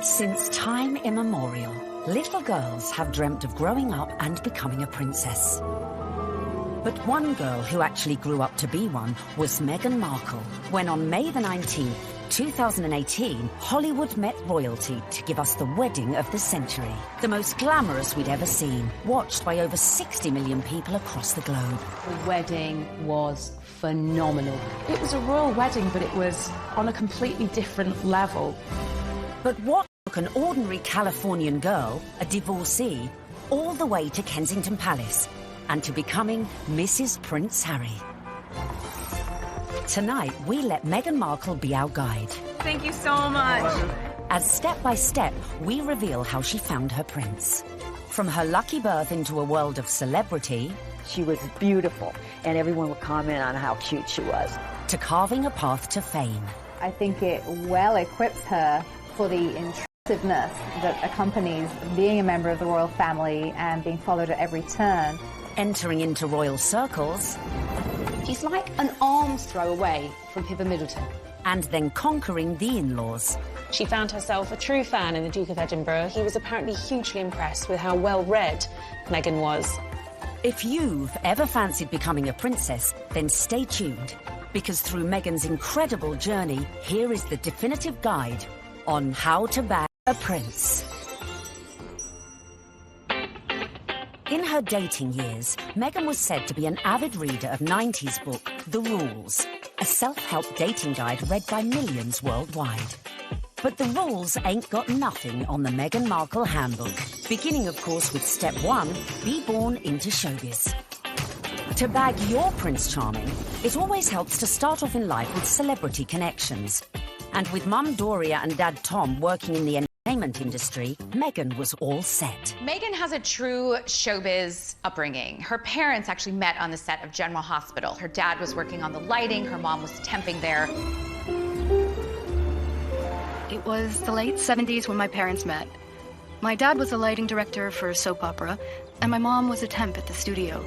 Since time immemorial, little girls have dreamt of growing up and becoming a princess. But one girl who actually grew up to be one was Meghan Markle, when on May the 19th, 2018, Hollywood met royalty to give us the wedding of the century. The most glamorous we'd ever seen, watched by over 60 million people across the globe. The wedding was phenomenal. It was a royal wedding, but it was on a completely different level. But what took an ordinary Californian girl, a divorcee, all the way to Kensington Palace and to becoming Mrs. Prince Harry? Tonight, we let Meghan Markle be our guide. Thank you so much. As step by step, we reveal how she found her prince. From her lucky birth into a world of celebrity... She was beautiful, and everyone would comment on how cute she was. ...to carving a path to fame. I think it well equips her for the intrusiveness that accompanies being a member of the royal family and being followed at every turn. Entering into royal circles... She's like an arm's throw away from Pippa Middleton. And then conquering the in-laws. She found herself a true fan in the Duke of Edinburgh. He was apparently hugely impressed with how well-read Meghan was. If you've ever fancied becoming a princess, then stay tuned. Because through Meghan's incredible journey, here is the definitive guide on how to bag a prince. In her dating years, Meghan was said to be an avid reader of 90s book, The Rules, a self-help dating guide read by millions worldwide. But the rules ain't got nothing on the Meghan Markle handbook. Beginning, of course, with step 1, be born into showbiz. To bag your Prince Charming, it always helps to start off in life with celebrity connections. And with Mum Doria and Dad Tom working in the entertainment industry, Meghan was all set. Meghan has a true showbiz upbringing. Her parents actually met on the set of General Hospital. Her dad was working on the lighting, her mom was temping there. It was the late 70s when my parents met. My dad was a lighting director for a soap opera, and my mom was a temp at the studio.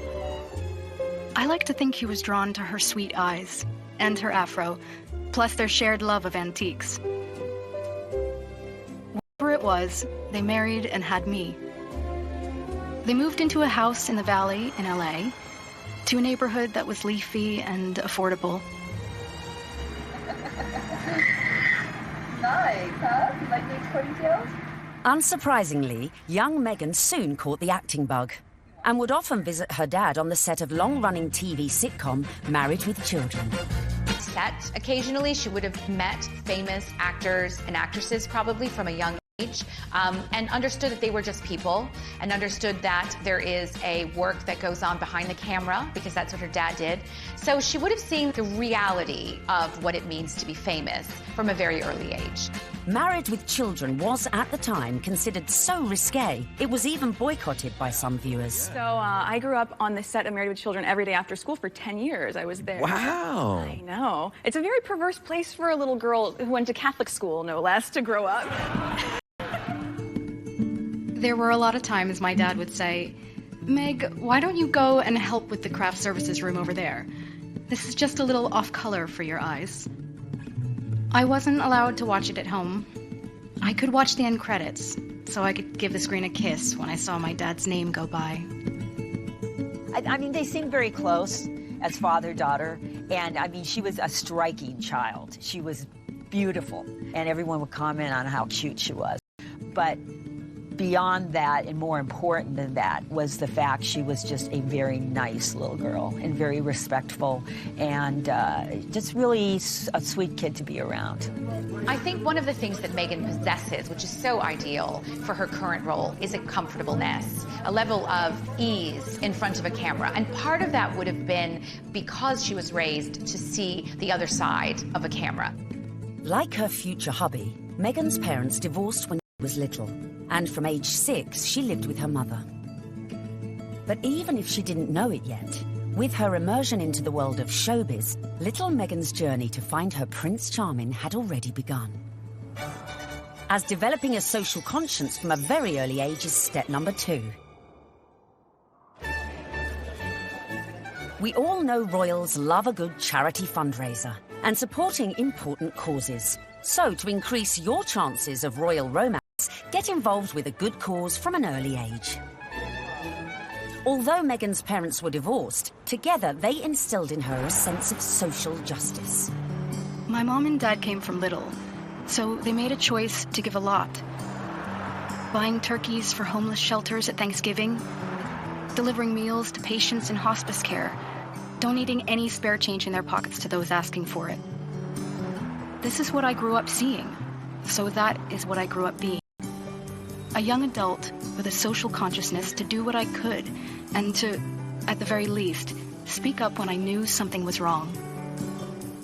I like to think he was drawn to her sweet eyes and her afro, plus their shared love of antiques. Whatever it was, they married and had me. They moved into a house in the Valley in LA, to a neighborhood that was leafy and affordable. Nice, huh? You like these ponytails? Unsurprisingly, young Meghan soon caught the acting bug and would often visit her dad on the set of long-running TV sitcom Married with Children. Set occasionally, she would have met famous actors and actresses probably from a young age, and understood that they were just people, and understood that there is a work that goes on behind the camera, because that's what her dad did. So she would have seen the reality of what it means to be famous from a very early age. Married with Children was, at the time, considered so risque, it was even boycotted by some viewers. So I grew up on the set of Married with Children every day after school for 10 years. I was there. Wow. I know. It's a very perverse place for a little girl who went to Catholic school, no less, to grow up. There were a lot of times my dad would say, "Meg, why don't you go and help with the craft services room over there? This is just a little off color for your eyes." I wasn't allowed to watch it at home. I could watch the end credits, so I could give the screen a kiss when I saw my dad's name go by. I mean, they seemed very close as father-daughter, and I mean, she was a striking child. She was beautiful, and everyone would comment on how cute she was. But beyond that, and more important than that, was the fact she was just a very nice little girl and very respectful, and just really a sweet kid to be around. I think one of the things that Meghan possesses, which is so ideal for her current role, is a comfortableness, a level of ease in front of a camera. And part of that would have been because she was raised to see the other side of a camera. Like her future hubby, Meghan's parents divorced when she was little, and from age 6, she lived with her mother. But even if she didn't know it yet, with her immersion into the world of showbiz, little Meghan's journey to find her Prince Charming had already begun. As developing a social conscience from a very early age is step number 2. We all know royals love a good charity fundraiser and supporting important causes. So to increase your chances of royal romance, girls get involved with a good cause from an early age. Although Meghan's parents were divorced, together they instilled in her a sense of social justice. My mom and dad came from little, so they made a choice to give a lot. Buying turkeys for homeless shelters at Thanksgiving, delivering meals to patients in hospice care, donating any spare change in their pockets to those asking for it. This is what I grew up seeing, so that is what I grew up being. A young adult with a social consciousness to do what I could and to, at the very least, speak up when I knew something was wrong.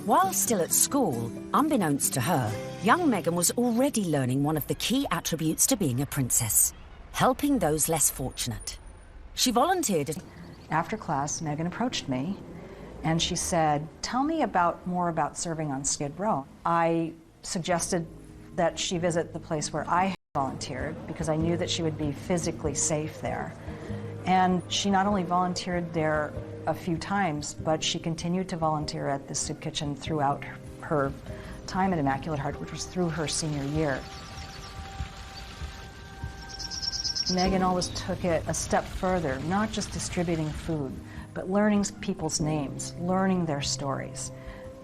While still at school, unbeknownst to her, young Meghan was already learning one of the key attributes to being a princess: helping those less fortunate. She volunteered. After class, Meghan approached me and she said, "Tell me more about serving on Skid Row." I suggested that she visit the place where I volunteered because I knew that she would be physically safe there. And she not only volunteered there a few times, but she continued to volunteer at the soup kitchen throughout her time at Immaculate Heart, which was through her senior year. Meghan always took it a step further, not just distributing food, but learning people's names, learning their stories,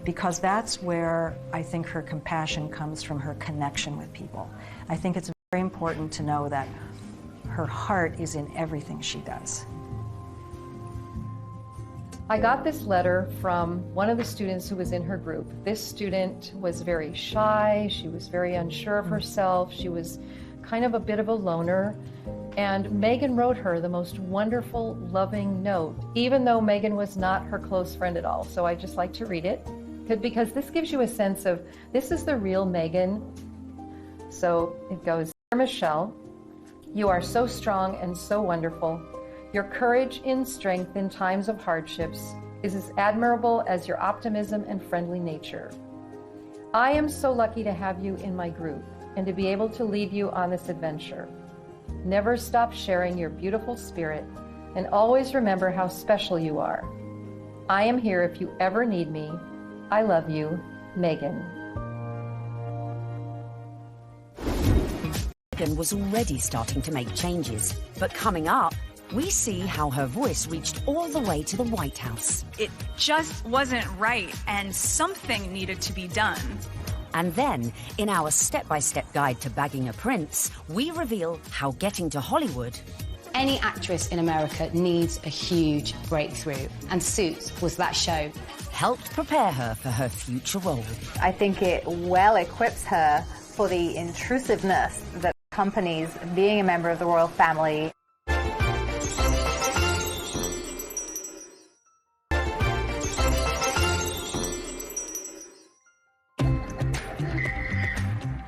because that's where I think her compassion comes from, her connection with people. I think it's very important to know that her heart is in everything she does. I got this letter from one of the students who was in her group. This student was very shy, she was very unsure of herself, she was kind of a bit of a loner, and Meghan wrote her the most wonderful, loving note, even though Meghan was not her close friend at all. So I just like to read it, because this gives you a sense of, this is the real Meghan. So it goes, "Dear Michelle, you are so strong and so wonderful. Your courage in strength in times of hardships is as admirable as your optimism and friendly nature. I am so lucky to have you in my group and to be able to lead you on this adventure. Never stop sharing your beautiful spirit and always remember how special you are. I am here if you ever need me. I love you, Meghan." Meghan was already starting to make changes, but coming up, we see how her voice reached all the way to the White House. It just wasn't right, and something needed to be done. And then, in our step-by-step guide to bagging a prince, we reveal how getting to Hollywood... Any actress in America needs a huge breakthrough, and Suits was that show. ...helped prepare her for her future role. I think it well equips her for the intrusiveness that accompanies being a member of the royal family.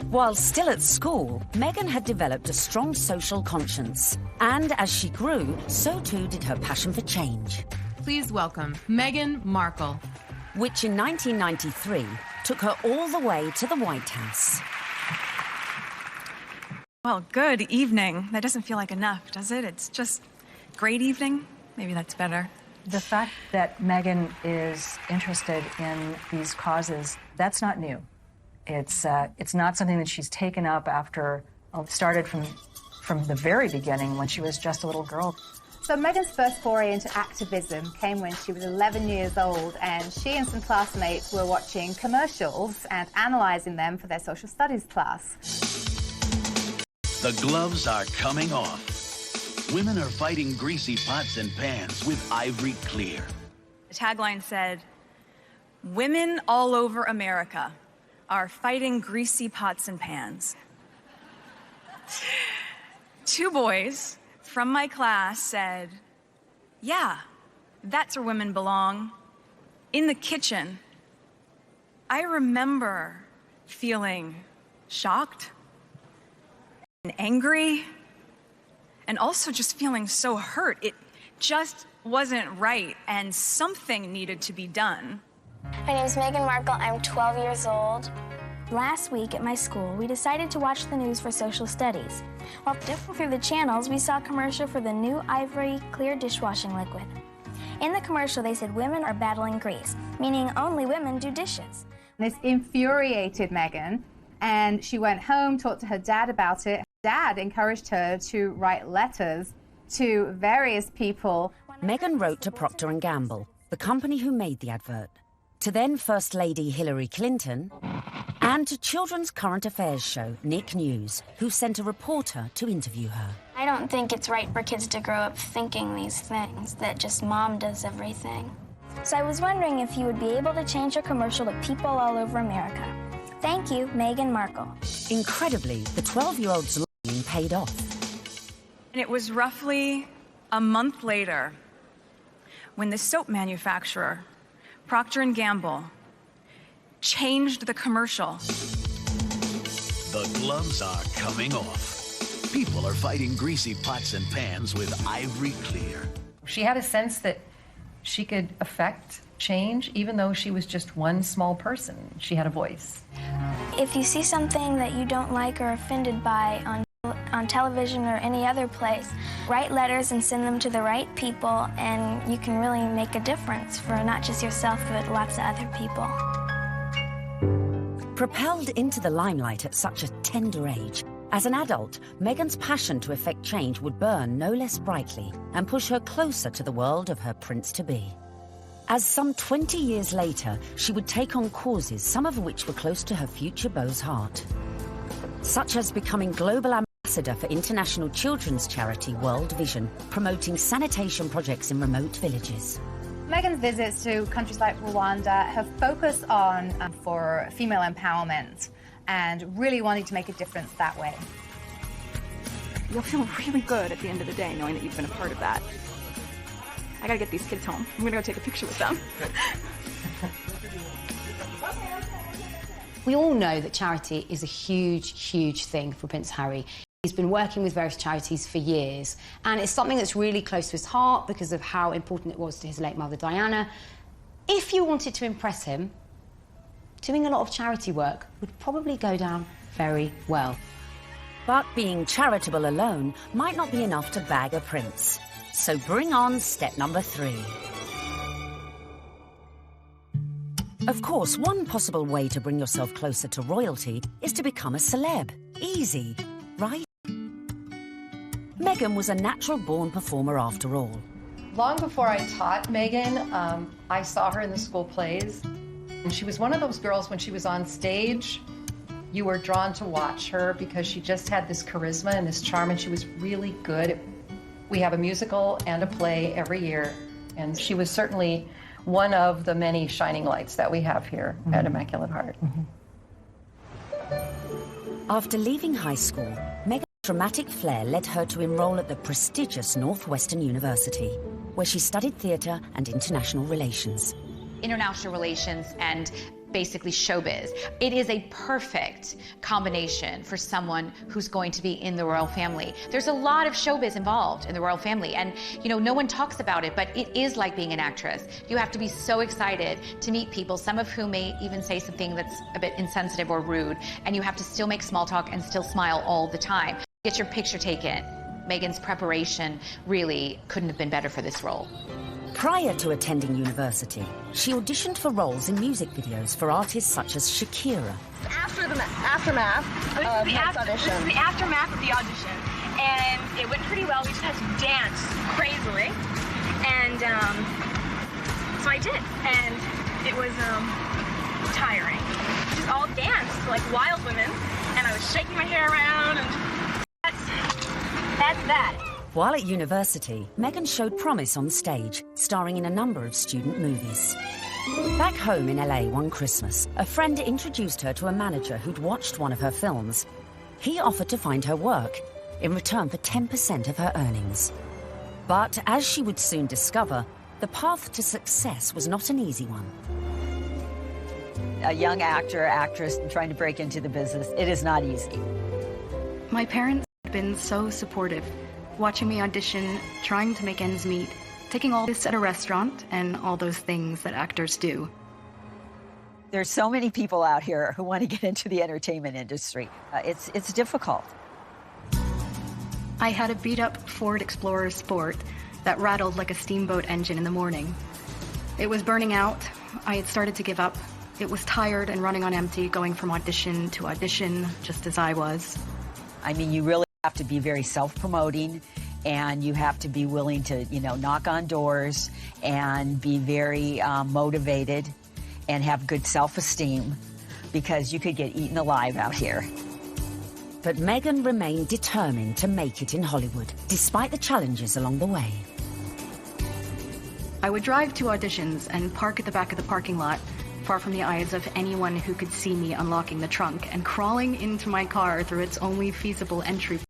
While still at school, Meghan had developed a strong social conscience. And as she grew, so too did her passion for change. Please welcome Meghan Markle. Which in 1993 took her all the way to the White House. Well, good evening. That doesn't feel like enough, does it? It's just great evening. Maybe that's better. The fact that Meghan is interested in these causes, that's not new. It's not something that she's taken up after, started from the very beginning when she was just a little girl. So Meghan's first foray into activism came when she was 11 years old, and she and some classmates were watching commercials and analysing them for their social studies class. The gloves are coming off. Women are fighting greasy pots and pans with Ivory Clear. The tagline said, "Women all over America are fighting greasy pots and pans." 2 boys from my class said, "Yeah, that's where women belong, in the kitchen." I remember feeling shocked and angry, and also just feeling so hurt. It just wasn't right, and something needed to be done. My name is Meghan Markle. I'm 12 years old. Last week at my school, we decided to watch the news for social studies. While flipping through the channels, we saw a commercial for the new Ivory Clear dishwashing liquid. In the commercial, they said women are battling grease, meaning only women do dishes. This infuriated Meghan, and she went home, talked to her dad about it. Dad encouraged her to write letters to various people. Meghan wrote to Procter & Gamble, the company who made the advert, to then First Lady Hillary Clinton, and to children's current affairs show Nick News, who sent a reporter to interview her. I don't think it's right for kids to grow up thinking these things, that just mom does everything. So I was wondering if you would be able to change your commercial to people all over America. Thank you, Meghan Markle. Incredibly, the 12-year-old's lobbying paid off. And it was roughly a month later when the soap manufacturer, Procter & Gamble, changed the commercial. The gloves are coming off. People are fighting greasy pots and pans with Ivory Clear. She had a sense that she could affect change, even though she was just one small person. She had a voice. If you see something that you don't like or offended by on television or any other place, write letters and send them to the right people, and you can really make a difference for not just yourself, but lots of other people. Propelled into the limelight at such a tender age, as an adult, Meghan's passion to effect change would burn no less brightly and push her closer to the world of her prince-to-be. As some 20 years later, she would take on causes, some of which were close to her future beau's heart, such as becoming global ambassador for international children's charity World Vision, promoting sanitation projects in remote villages. Meghan's visits to countries like Rwanda have focused on for female empowerment and really wanting to make a difference that way. You'll feel really good at the end of the day knowing that you've been a part of that. I gotta get these kids home. I'm gonna go take a picture with them. We all know that charity is a huge, huge thing for Prince Harry. He's been working with various charities for years, and it's something that's really close to his heart because of how important it was to his late mother, Diana. If you wanted to impress him, doing a lot of charity work would probably go down very well. But being charitable alone might not be enough to bag a prince. So bring on step number 3. Of course, one possible way to bring yourself closer to royalty is to become a celeb. Easy, right? Meghan was a natural-born performer after all. Long before I taught Meghan, I saw her in the school plays. And she was one of those girls, when she was on stage, you were drawn to watch her because she just had this charisma and this charm, and she was really good. We have a musical and a play every year, and she was certainly one of the many shining lights that we have here at Immaculate Heart. After leaving high school, Meghan's dramatic flair led her to enroll at the prestigious Northwestern University, where she studied theatre and international relations. International relations and basically showbiz. It is a perfect combination for someone who's going to be in the royal family. There's a lot of showbiz involved in the royal family, and you know, no one talks about it, but it is like being an actress. You have to be so excited to meet people, some of whom may even say something that's a bit insensitive or rude, and you have to still make small talk and still smile all the time. Get your picture taken. Meghan's preparation really couldn't have been better for this role. Prior to attending university, she auditioned for roles in music videos for artists such as Shakira. After the aftermath of the audition. This is the aftermath of the audition, and it went pretty well. We just had to dance crazily, and so I did, and it was tiring. We just all danced like wild women, and I was shaking my hair around, and that's that. While at university, Meghan showed promise on stage, starring in a number of student movies. Back home in LA one Christmas, a friend introduced her to a manager who'd watched one of her films. He offered to find her work in return for 10% of her earnings. But as she would soon discover, the path to success was not an easy one. A young actor, actress trying to break into the business, it is not easy. My parents have been so supportive, watching me audition, trying to make ends meet, taking all this at a restaurant, and all those things that actors do. There's so many people out here who want to get into the entertainment industry. It's difficult. I had a beat-up Ford Explorer Sport that rattled like a steamboat engine in the morning. It was burning out. I had started to give up. It was tired and running on empty, going from audition to audition, just as I was. I mean, you really have to be very self-promoting, and you have to be willing to, knock on doors and be very motivated and have good self-esteem, because you could get eaten alive out here. But Meghan remained determined to make it in Hollywood, despite the challenges along the way. I would drive to auditions and park at the back of the parking lot, far from the eyes of anyone who could see me unlocking the trunk and crawling into my car through its only feasible entry point.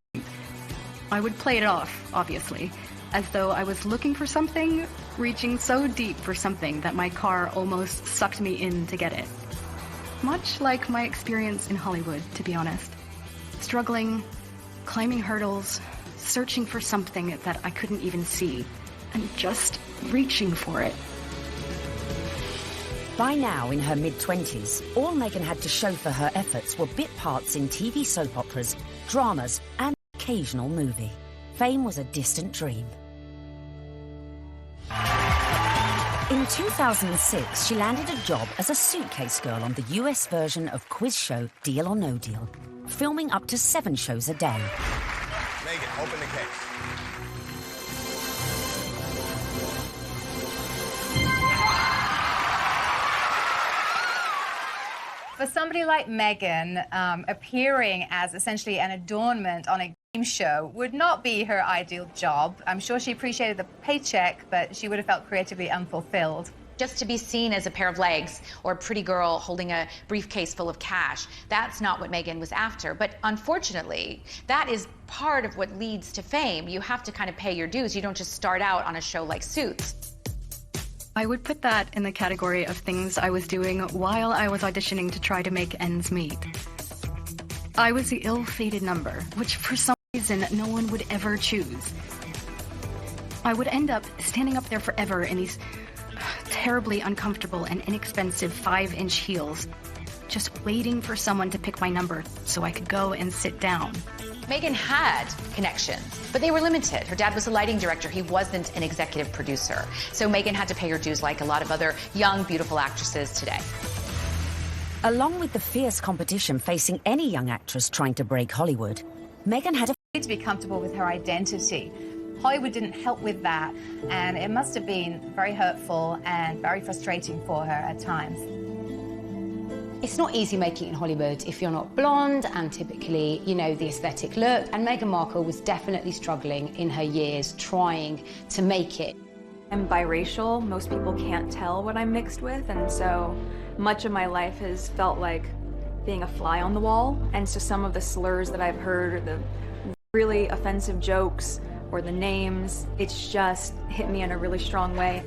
I would play it off, obviously, as though I was looking for something, reaching so deep for something that my car almost sucked me in to get it. Much like my experience in Hollywood, to be honest. Struggling, climbing hurdles, searching for something that I couldn't even see, and just reaching for it. By now, in her mid-20s, all Meghan had to show for her efforts were bit parts in TV soap operas, dramas, and an occasional movie. Fame was a distant dream. In 2006, she landed a job as a suitcase girl on the US version of quiz show Deal or No Deal, filming up to 7 shows a day. Meghan, open the case. For somebody like Meghan, appearing as essentially an adornment on a game show would not be her ideal job. I'm sure she appreciated the paycheck, but she would have felt creatively unfulfilled. Just to be seen as a pair of legs or a pretty girl holding a briefcase full of cash, that's not what Meghan was after. But unfortunately, that is part of what leads to fame. You have to kind of pay your dues. You don't just start out on a show like Suits. I would put that in the category of things I was doing while I was auditioning to try to make ends meet. I was the ill-fated number, which for some reason no one would ever choose. I would end up standing up there forever in these terribly uncomfortable and inexpensive 5-inch heels, just waiting for someone to pick my number so I could go and sit down. Meghan had connections, but they were limited. Her dad was a lighting director. He wasn't an executive producer. So Meghan had to pay her dues like a lot of other young, beautiful actresses today. Along with the fierce competition facing any young actress trying to break Hollywood, Meghan had to be comfortable with her identity. Hollywood didn't help with that, and it must have been very hurtful and very frustrating for her at times. It's not easy making it in Hollywood if you're not blonde and typically, the aesthetic look. And Meghan Markle was definitely struggling in her years trying to make it. I'm biracial. Most people can't tell what I'm mixed with, and so much of my life has felt like being a fly on the wall. And so some of the slurs that I've heard, or the really offensive jokes, or the names, it's just hit me in a really strong way.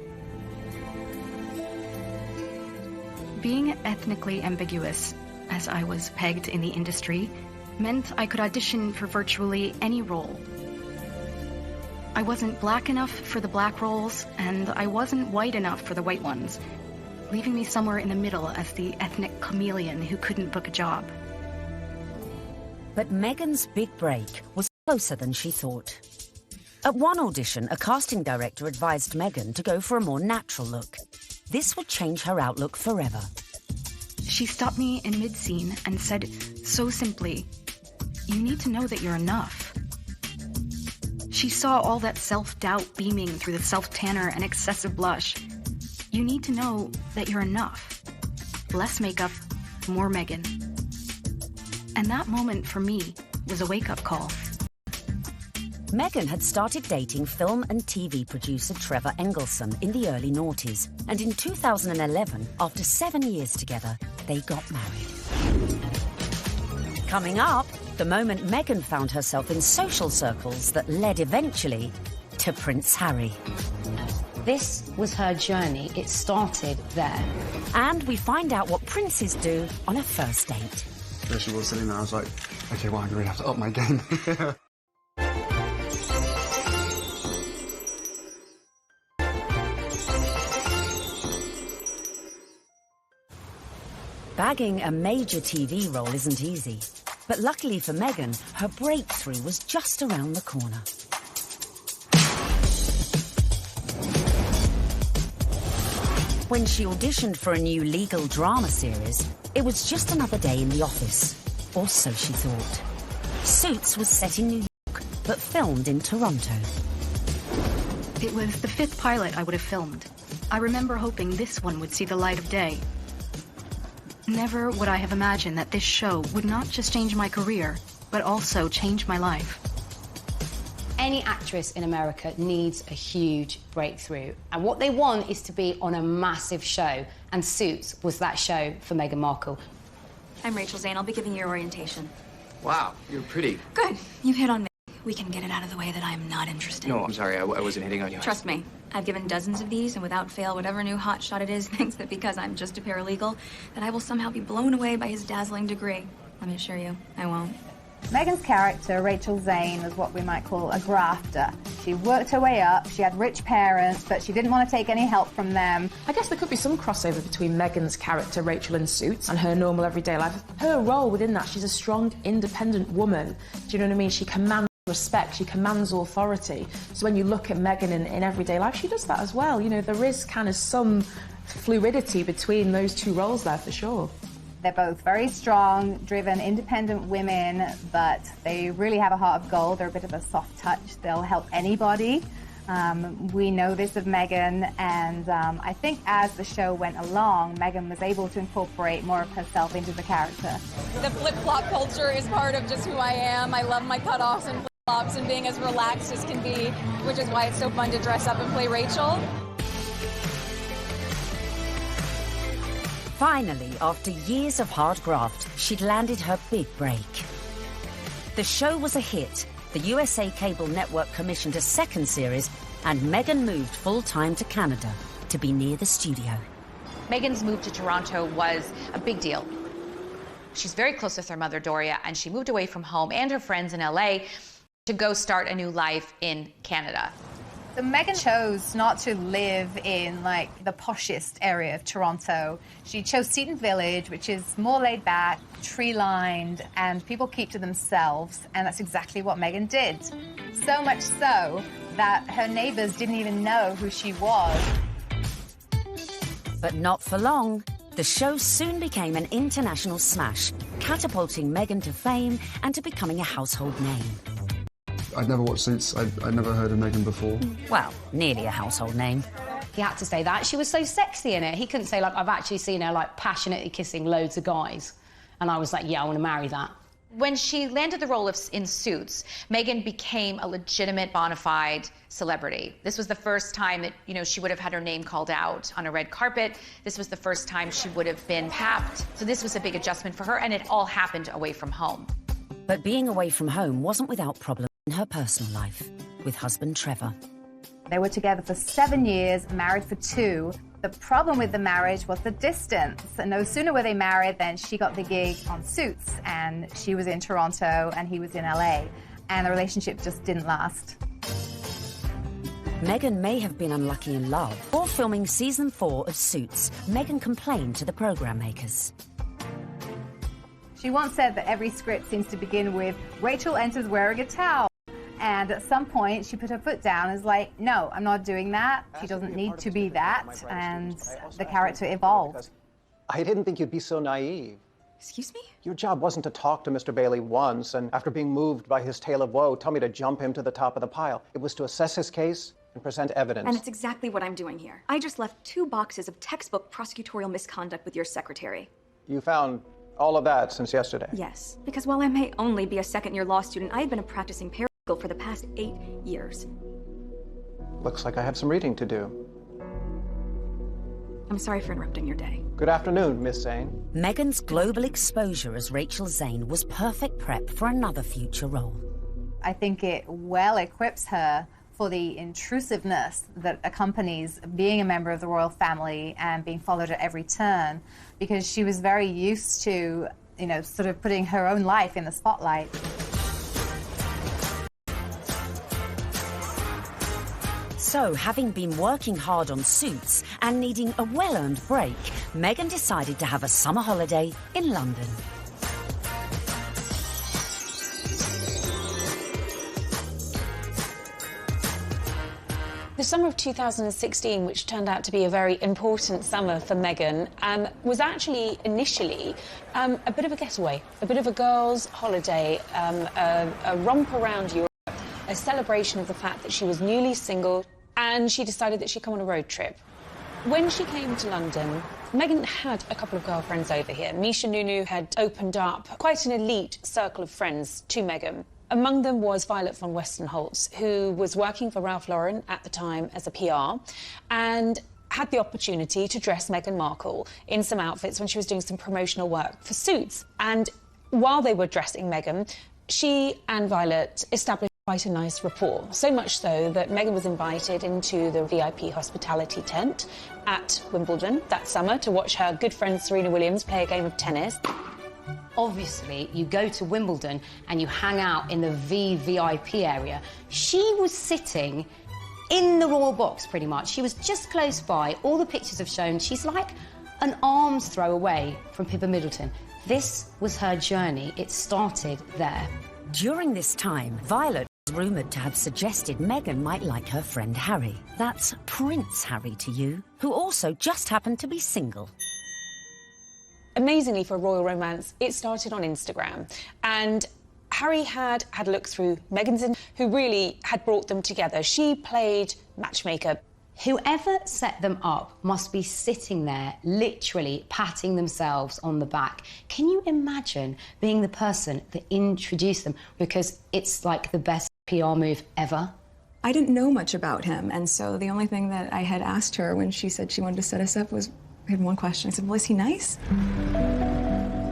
Being ethnically ambiguous, as I was pegged in the industry, meant I could audition for virtually any role. I wasn't black enough for the black roles, and I wasn't white enough for the white ones, leaving me somewhere in the middle as the ethnic chameleon who couldn't book a job. But Meghan's big break was closer than she thought. At one audition, a casting director advised Meghan to go for a more natural look. This would change her outlook forever. She stopped me in mid-scene and said so simply, "You need to know that you're enough." She saw all that self-doubt beaming through the self-tanner and excessive blush. You need to know that you're enough. Less makeup, more Meghan. And that moment for me was a wake-up call. Meghan had started dating film and TV producer Trevor Engelson in the early noughties, and in 2011, after 7 years together, they got married. Coming up, the moment Meghan found herself in social circles that led eventually to Prince Harry. This was her journey. It started there. And we find out what princes do on a first date. There she was sitting there. I was like, okay, well, I'm going to have to up my game. Bagging a major TV role isn't easy, but luckily for Meghan, her breakthrough was just around the corner. When she auditioned for a new legal drama series, it was just another day in the office, or so she thought. Suits was set in New York. but filmed in Toronto. It was the 5th pilot I would have filmed. I remember hoping this one would see the light of day. Never would I have imagined that this show would not just change my career, but also change my life. Any actress in America needs a huge breakthrough, and what they want is to be on a massive show, and Suits was that show for Meghan Markle. I'm Rachel Zane. I'll be giving you orientation. Wow, you're pretty. Good. You hit on me. We can get it out of the way that I'm not interested. No, I'm sorry, I wasn't hitting on you. Trust me, I've given dozens of these, and without fail, whatever new hotshot it is thinks that because I'm just a paralegal, that I will somehow be blown away by his dazzling degree. Let me assure you, I won't. Meghan's character, Rachel Zane, was what we might call a grafter. She worked her way up, she had rich parents, but she didn't want to take any help from them. I guess there could be some crossover between Meghan's character, Rachel in Suits, and her normal everyday life. Her role within that, she's a strong, independent woman. Do you know what I mean? She commands respect, she commands authority. So when you look at Meghan in everyday life, she does that as well. You know, there is kind of some fluidity between those two roles there for sure. They're both very strong, driven, independent women, but they really have a heart of gold. They're a bit of a soft touch. They'll help anybody. We know this of Meghan, and I think as the show went along, Meghan was able to incorporate more of herself into the character. The flip-flop culture is part of just who I am. I love my cutoffs and flip-flops and being as relaxed as can be, which is why it's so fun to dress up and play Rachel. Finally, after years of hard graft, she'd landed her big break. The show was a hit. The USA Cable Network commissioned a second series, and Meghan moved full-time to Canada to be near the studio. Meghan's move to Toronto was a big deal. She's very close with her mother, Doria, and she moved away from home and her friends in LA to go start a new life in Canada. So Meghan chose not to live in, like, the poshest area of Toronto. She chose Seton Village, which is more laid back, tree-lined, and people keep to themselves, and that's exactly what Meghan did. So much so that her neighbors didn't even know who she was. But not for long. The show soon became an international smash, catapulting Meghan to fame and to becoming a household name. I'd never watched Suits. I'd never heard of Meghan before. Well, nearly a household name. He had to say that. She was so sexy in it. He couldn't say, like, I've actually seen her, like, passionately kissing loads of guys. And I was like, yeah, I want to marry that. When she landed the role in Suits, Meghan became a legitimate, bona fide celebrity. This was the first time that, you know, she would have had her name called out on a red carpet. This was the first time she would have been tapped. So this was a big adjustment for her, and it all happened away from home. But being away from home wasn't without problems in her personal life, with husband Trevor. They were together for 7 years, married for 2. The problem with the marriage was the distance. And no sooner were they married than she got the gig on Suits, and she was in Toronto and he was in LA. And the relationship just didn't last. Meghan may have been unlucky in love. Before filming season 4 of Suits, Meghan complained to the program makers. She once said that every script seems to begin with, Rachel enters wearing a towel. And at some point, she put her foot down and was like, no, I'm not doing that. She doesn't need to be that. And the character evolved. I didn't think you'd be so naive. Excuse me? Your job wasn't to talk to Mr. Bailey once, and after being moved by his tale of woe, tell me to jump him to the top of the pile. It was to assess his case and present evidence. And it's exactly what I'm doing here. I just left 2 boxes of textbook prosecutorial misconduct with your secretary. You found all of that since yesterday? Yes, because while I may only be a second-year law student, I've been a practicing paralegal for the past 8 years. Looks like I have some reading to do. I'm sorry for interrupting your day. Good afternoon, Miss Zane. Meghan's global exposure as Rachel Zane was perfect prep for another future role. I think it well equips her for the intrusiveness that accompanies being a member of the royal family and being followed at every turn, because she was very used to, you know, sort of putting her own life in the spotlight. So, having been working hard on Suits and needing a well-earned break, Meghan decided to have a summer holiday in London. The summer of 2016, which turned out to be a very important summer for Meghan, was actually initially a bit of a getaway, a bit of a girls' holiday, a romp around Europe. a celebration of the fact that she was newly single, and she decided that she'd come on a road trip. When she came to London, Meghan had a couple of girlfriends over here. Misha Nunu had opened up quite an elite circle of friends to Meghan. Among them was Violet von Westenholz, who was working for Ralph Lauren at the time as a PR, and had the opportunity to dress Meghan Markle in some outfits when she was doing some promotional work for Suits. And while they were dressing Meghan, she and Violet established quite a nice rapport, so much so that Meghan was invited into the VIP hospitality tent at Wimbledon that summer to watch her good friend Serena Williams play a game of tennis. Obviously, you go to Wimbledon and you hang out in the VVIP area. She was sitting in the royal box, pretty much. She was just close by. All the pictures have shown she's like an arm's throw away from Pippa Middleton. This was her journey. It started there. During this time, Violet was rumoured to have suggested Meghan might like her friend Harry. That's Prince Harry to you, who also just happened to be single. Amazingly, for a royal romance, it started on Instagram. And Harry had a look through Meghan's, who really had brought them together. She played matchmaker. Whoever set them up must be sitting there, literally patting themselves on the back. Can you imagine being the person that introduced them? Because it's like the best PR move ever. I didn't know much about him, and so the only thing that I had asked her when she said she wanted to set us up was, I had one question. I said, well, is he nice?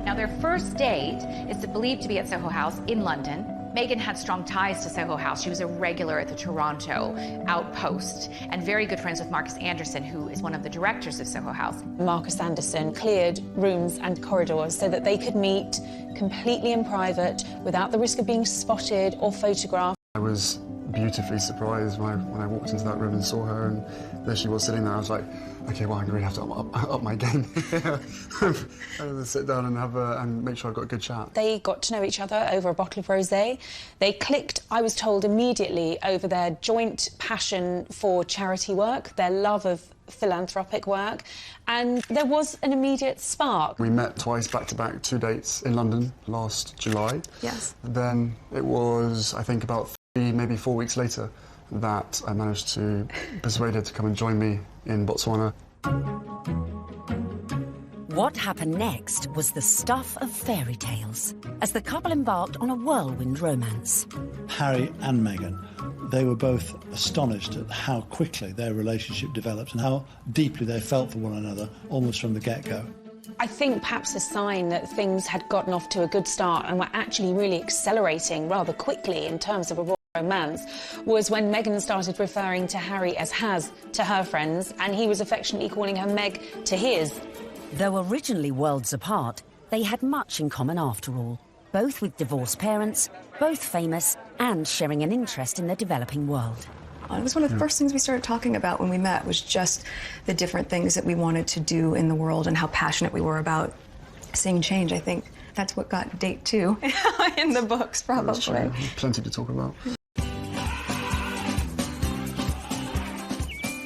Now, their first date is believed to be at Soho House in London. Meghan had strong ties to Soho House. She was a regular at the Toronto outpost and very good friends with Marcus Anderson, who is one of the directors of Soho House. Marcus Anderson cleared rooms and corridors so that they could meet completely in private without the risk of being spotted or photographed. I was beautifully surprised when I walked into that room and saw her, and there she was sitting there. I was like, okay, well, I'm going to have to up my game. And sit down and and make sure I've got a good chat. They got to know each other over a bottle of rosé. They clicked, I was told, immediately over their joint passion for charity work, their love of philanthropic work, and there was an immediate spark. We met twice, back-to-back, 2 dates in London last July. Yes. Then it was, I think, about maybe 4 weeks later that I managed to persuade her to come and join me in Botswana. What happened next was the stuff of fairy tales, as the couple embarked on a whirlwind romance. Harry and Meghan, they were both astonished at how quickly their relationship developed and how deeply they felt for one another, almost from the get-go. I think perhaps a sign that things had gotten off to a good start and were actually really accelerating rather quickly in terms of a royal romance was when Meghan started referring to Harry as Has to her friends, and he was affectionately calling her Meg to his. Though originally worlds apart, they had much in common after all, both with divorced parents, both famous, and sharing an interest in the developing world. It was one of the first things we started talking about when we met, was just the different things that we wanted to do in the world and how passionate we were about seeing change. I think that's what got date 2 in the books, probably. Plenty to talk about.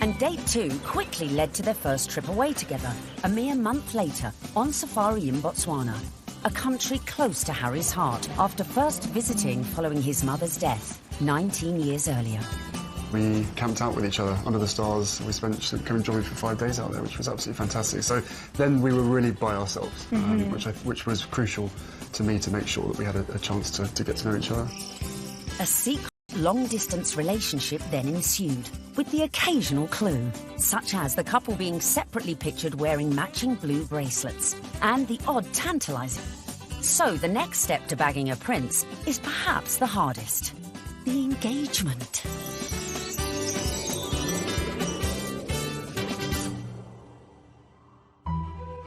And date 2 quickly led to their first trip away together, a mere month later, on safari in Botswana, a country close to Harry's heart after first visiting following his mother's death 19 years earlier. We camped out with each other under the stars. We spent came and joined me for 5 days out there, which was absolutely fantastic. So then we were really by ourselves, which was crucial to me to make sure that we had a chance to get to know each other. A secret long-distance relationship then ensued, with the occasional clue, such as the couple being separately pictured wearing matching blue bracelets, and the odd tantalising. So the next step to bagging a prince is perhaps the hardest: the engagement.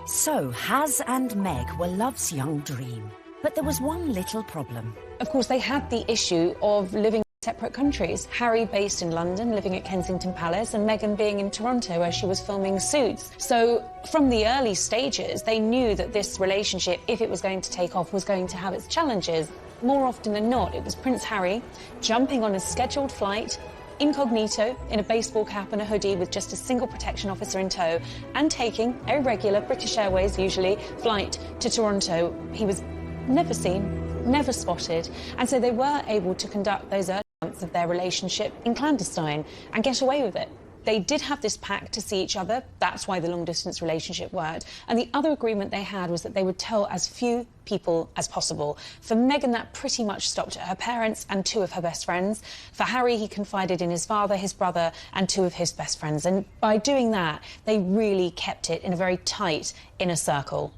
So Has and Meg were love's young dream, but there was one little problem. Of course, they had the issue of living in separate countries. Harry based in London, living at Kensington Palace, and Meghan being in Toronto, where she was filming Suits. So from the early stages, they knew that this relationship, if it was going to take off, was going to have its challenges. More often than not, it was Prince Harry jumping on a scheduled flight, incognito, in a baseball cap and a hoodie with just a single protection officer in tow, and taking a regular, British Airways usually, flight to Toronto. He was never seen, never spotted, and so they were able to conduct those early months of their relationship in clandestine and get away with it. They did have this pact to see each other. That's why the long-distance relationship worked. And the other agreement they had was that they would tell as few people as possible. For Meghan, that pretty much stopped at her parents and 2 of her best friends. For Harry, he confided in his father, his brother, and 2 of his best friends. And by doing that, they really kept it in a very tight inner circle.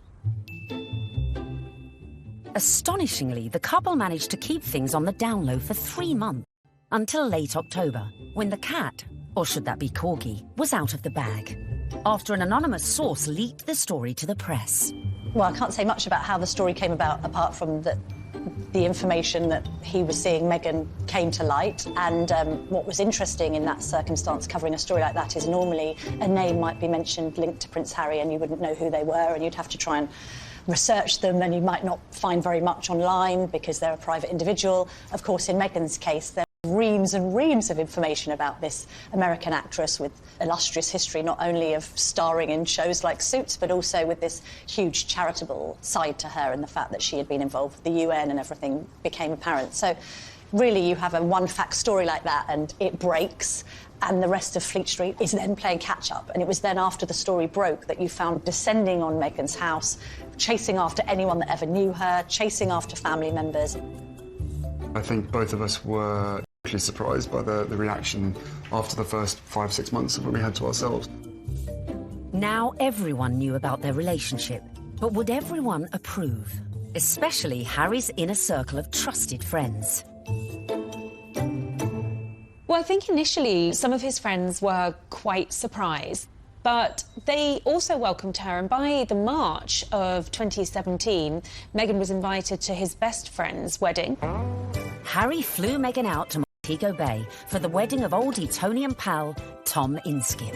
Astonishingly, the couple managed to keep things on the down low for 3 months, until late October, when the cat, or should that be corgi, was out of the bag, after an anonymous source leaked the story to the press. Well, I can't say much about how the story came about, apart from the information that he was seeing Meghan came to light. And what was interesting in that circumstance, covering a story like that, is normally a name might be mentioned linked to Prince Harry and you wouldn't know who they were, and you'd have to try and research them, and you might not find very much online because they're a private individual. Of course, in Meghan's case, there are reams and reams of information about this American actress with illustrious history, not only of starring in shows like Suits, but also with this huge charitable side to her, and the fact that she had been involved with the UN and everything became apparent. So really, you have a one-fact story like that and it breaks, and the rest of Fleet Street is then playing catch-up. And it was then after the story broke that you found descending on Meghan's house, chasing after anyone that ever knew her, chasing after family members. I think both of us were actually surprised by the reaction after the first 5-6 months of what we had to ourselves. Now everyone knew about their relationship, but would everyone approve? Especially Harry's inner circle of trusted friends. Well, I think initially some of his friends were quite surprised, but they also welcomed her, and by the March of 2017, Meghan was invited to his best friend's wedding. Harry flew Meghan out to Montego Bay for the wedding of old Etonian pal Tom Inskip.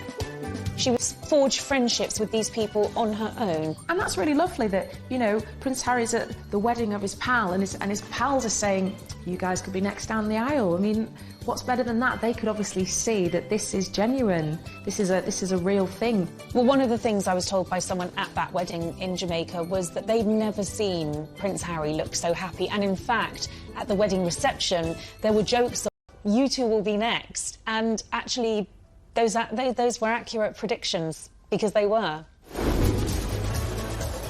She forged friendships with these people on her own. And that's really lovely that, you know, Prince Harry's at the wedding of his pal and his pals are saying, you guys could be next down the aisle. I mean, what's better than that? They could obviously see that this is genuine. This is a real thing. Well, one of the things I was told by someone at that wedding in Jamaica was that they'd never seen Prince Harry look so happy. And in fact, at the wedding reception, there were jokes of, you two will be next. And actually, those were accurate predictions, because they were.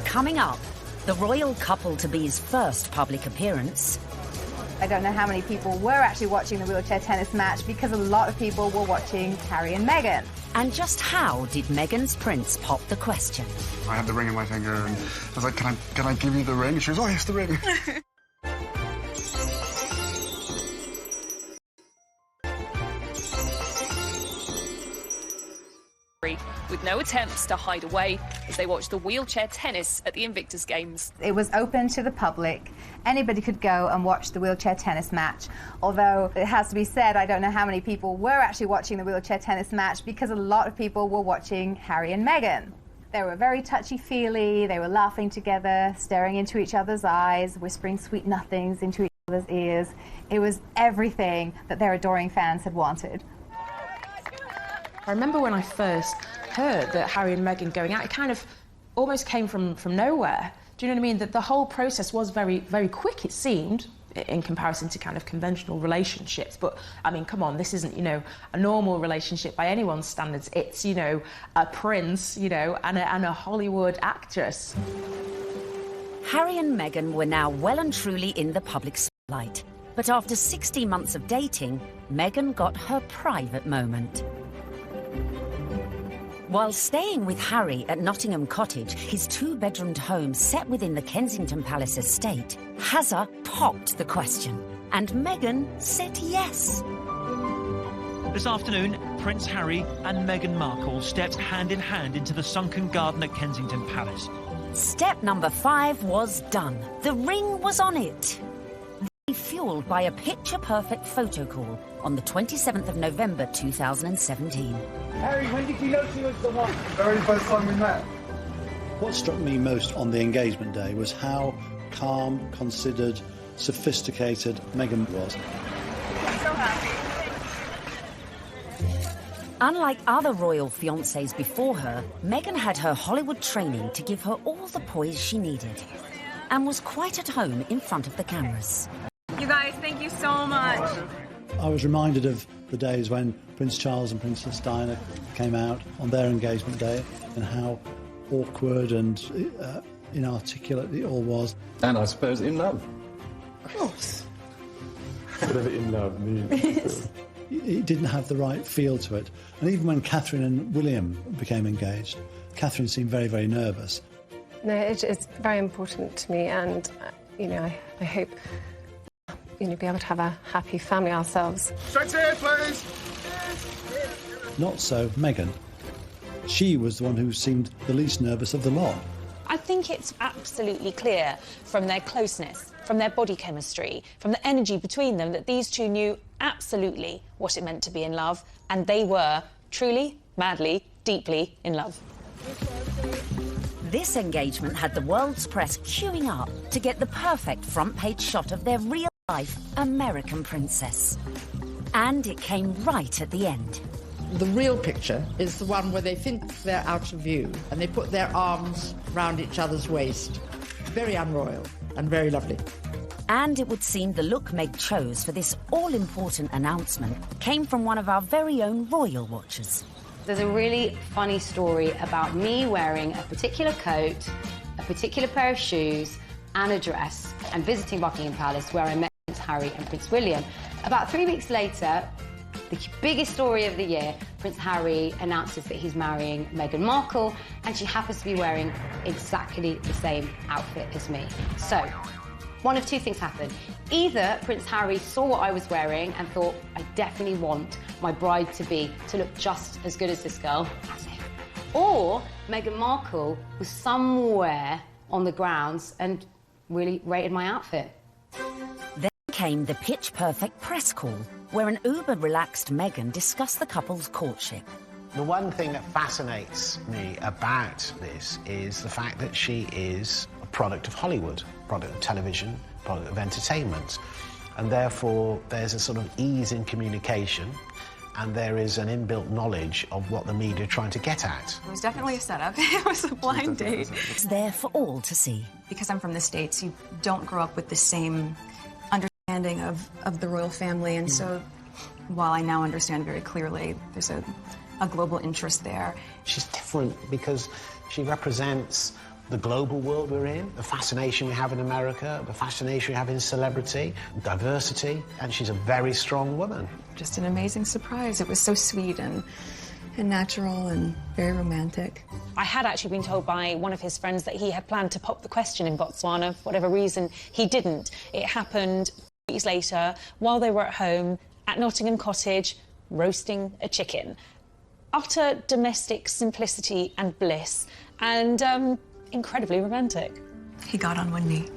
Coming up, the royal couple-to-be's first public appearance. I don't know how many people were actually watching the wheelchair tennis match, because a lot of people were watching Harry and Meghan. And just how did Meghan's prince pop the question? I had the ring in my finger and I was like, can I give you the ring? She was, oh, yes, the ring. with no attempts to hide away as they watched the wheelchair tennis at the Invictus Games. It was open to the public. Anybody could go and watch the wheelchair tennis match. Although it has to be said, I don't know how many people were actually watching the wheelchair tennis match, because a lot of people were watching Harry and Meghan. They were very touchy-feely, they were laughing together, staring into each other's eyes, whispering sweet nothings into each other's ears. It was everything that their adoring fans had wanted. I remember when I first heard that Harry and Meghan going out, it kind of almost came from nowhere. Do you know what I mean? That the whole process was very, very quick, it seemed, in comparison to kind of conventional relationships. But, I mean, come on, this isn't, you know, a normal relationship by anyone's standards. It's, you know, a prince, you know, and a Hollywood actress. Harry and Meghan were now well and truly in the public spotlight. But after 60 months of dating, Meghan got her private moment. While staying with Harry at Nottingham Cottage, his 2-bedroomed home set within the Kensington Palace estate, Hazza popped the question, and Meghan said yes. This afternoon, Prince Harry and Meghan Markle stepped hand in hand into the sunken garden at Kensington Palace. Step number 5 was done. The ring was on it. Fueled by a picture-perfect photo call on the 27th of November 2017. Harry, when did you know she was the one? The very first time we met. What struck me most on the engagement day was how calm, considered, sophisticated Meghan was. I'm so happy. Unlike other royal fiancés before her, Meghan had her Hollywood training to give her all the poise she needed, and was quite at home in front of the cameras. You guys, thank you so much. I was reminded of the days when Prince Charles and Princess Diana came out on their engagement day and how awkward and inarticulate it all was. And I suppose in love. Of course. Whatever in love means. It didn't have the right feel to it. And even when Catherine and William became engaged, Catherine seemed very, very nervous. No, it's very important to me, and, you know, I hope, you know, be able to have a happy family ourselves. Straight here, please! Not so Meghan. She was the one who seemed the least nervous of the lot. I think it's absolutely clear from their closeness, from their body chemistry, from the energy between them, that these two knew absolutely what it meant to be in love, and they were truly, madly, deeply in love. This engagement had the world's press queuing up to get the perfect front-page shot of their real-life American princess. And it came right at the end. The real picture is the one where they think they're out of view and they put their arms round each other's waist. Very unroyal and very lovely. And it would seem the look Meg chose for this all-important announcement came from one of our very own royal watchers. There's a really funny story about me wearing a particular coat, a particular pair of shoes and a dress and visiting Buckingham Palace, where I met Prince Harry and Prince William. About 3 weeks later, the biggest story of the year, Prince Harry announces that he's marrying Meghan Markle, and she happens to be wearing exactly the same outfit as me. So, one of two things happened. Either Prince Harry saw what I was wearing and thought, I definitely want my bride-to-be to look just as good as this girl, as if. Or Meghan Markle was somewhere on the grounds and really rated my outfit. Then came the pitch-perfect press call, where an uber-relaxed Meghan discussed the couple's courtship. The one thing that fascinates me about this is the fact that she is a product of Hollywood, product of television, product of entertainment, and therefore there's a sort of ease in communication, and there is an inbuilt knowledge of what the media are trying to get at. It was definitely a setup. It was a blind date. It's there for all to see. Because I'm from the States, you don't grow up with the same understanding of the royal family, and so while I now understand very clearly, there's a global interest there. She's different because she represents the global world we're in, the fascination we have in America, the fascination we have in celebrity, diversity, and she's a very strong woman. Just an amazing surprise. It was so sweet and natural and very romantic. I had actually been told by one of his friends that he had planned to pop the question in Botswana. For whatever reason, he didn't. It happened weeks later, while they were at home at Nottingham Cottage, roasting a chicken. Utter domestic simplicity and bliss, and incredibly romantic. He got on one knee.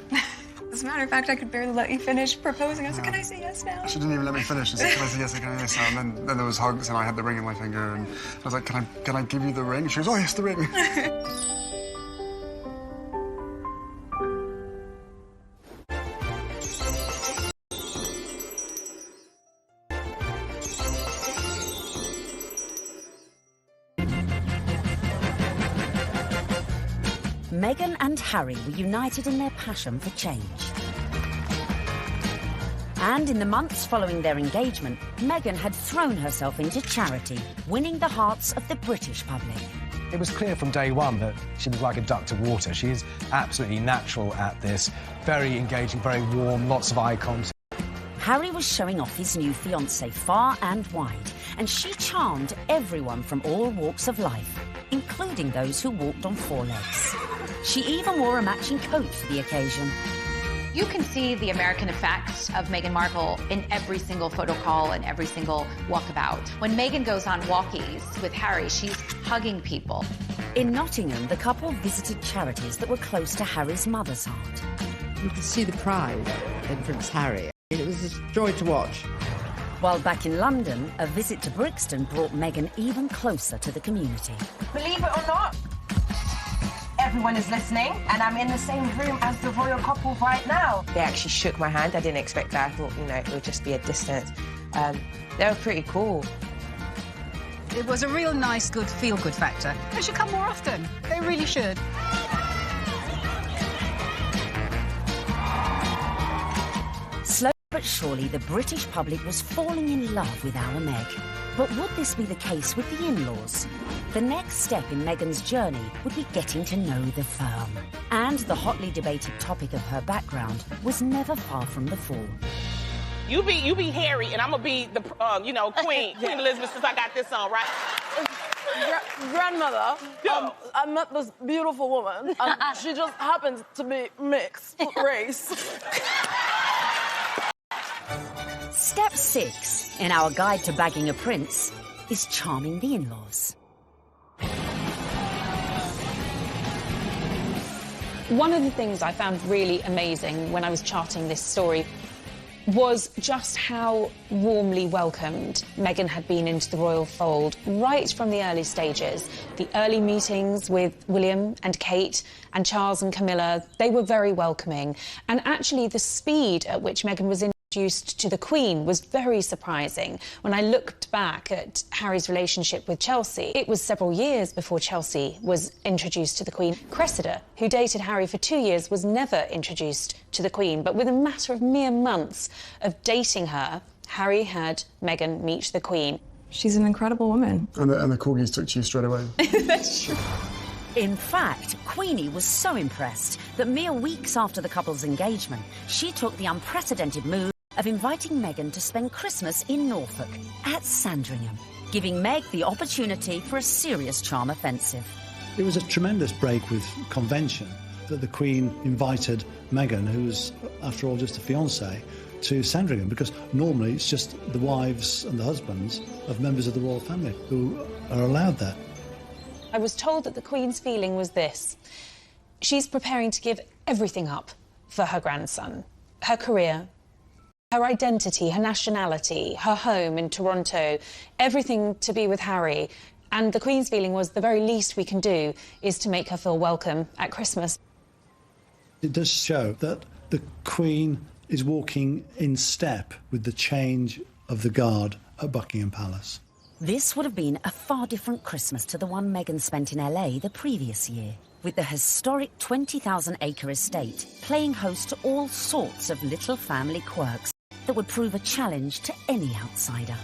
As a matter of fact, I could barely let you finish proposing. I was like, can I say yes now? She didn't even let me finish. She said, can I say yes, can I say yes? And then there was hugs, and I had the ring in my finger, and I was like, can I give you the ring? She goes, oh, yes, the ring. Meghan and Harry were united in their passion for change. And in the months following their engagement, Meghan had thrown herself into charity, winning the hearts of the British public. It was clear from day one that she was like a duck to water. She is absolutely natural at this, very engaging, very warm, lots of eye contact. Harry was showing off his new fiancée far and wide, and she charmed everyone from all walks of life, including those who walked on four legs. She even wore a matching coat for the occasion. You can see the American effect of Meghan Markle in every single photo call and every single walkabout. When Meghan goes on walkies with Harry, she's hugging people. In Nottingham, the couple visited charities that were close to Harry's mother's heart. You could see the pride in Prince Harry. It was a joy to watch. While back in London, a visit to Brixton brought Meghan even closer to the community. Believe it or not, everyone is listening, and I'm in the same room as the royal couple right now. They actually shook my hand. I didn't expect that. I thought, you know, it would just be a distance. They were pretty cool. It was a real nice, good, feel-good factor. They should come more often. They really should. Slow but surely the British public was falling in love with our Meg. But would this be the case with the in-laws? The next step in Meghan's journey would be getting to know the firm. And the hotly debated topic of her background was never far from the fore. You be Harry, and I'm gonna be the, Queen Elizabeth, since I got this on, right? Grandmother, I met this beautiful woman, and she just happens to be mixed race. Step 6 in our guide to bagging a prince is charming the in-laws. One of the things I found really amazing when I was charting this story was just how warmly welcomed Meghan had been into the royal fold right from the early stages. The early meetings with William and Kate and Charles and Camilla, they were very welcoming. And actually the speed at which Meghan was introduced to the Queen was very surprising. When I looked back at Harry's relationship with Chelsea, it was several years before Chelsea was introduced to the Queen. Cressida, who dated Harry for 2 years, was never introduced to the Queen, but within a matter of mere months of dating her, Harry had Meghan meet the Queen. She's an incredible woman. And the corgis took to you straight away. That's true. In fact, Queenie was so impressed that mere weeks after the couple's engagement, she took the unprecedented move of inviting Meghan to spend Christmas in Norfolk at Sandringham, giving Meg the opportunity for a serious charm offensive. It was a tremendous break with convention that the Queen invited Meghan, who was, after all, just a fiancée, to Sandringham, because normally it's just the wives and the husbands of members of the royal family who are allowed there. I was told that the Queen's feeling was this. She's preparing to give everything up for her grandson, her career, her identity, her nationality, her home in Toronto, everything to be with Harry. And the Queen's feeling was the very least we can do is to make her feel welcome at Christmas. It does show that the Queen is walking in step with the change of the guard at Buckingham Palace. This would have been a far different Christmas to the one Meghan spent in LA the previous year, with the historic 20,000-acre estate playing host to all sorts of little family quirks that would prove a challenge to any outsider.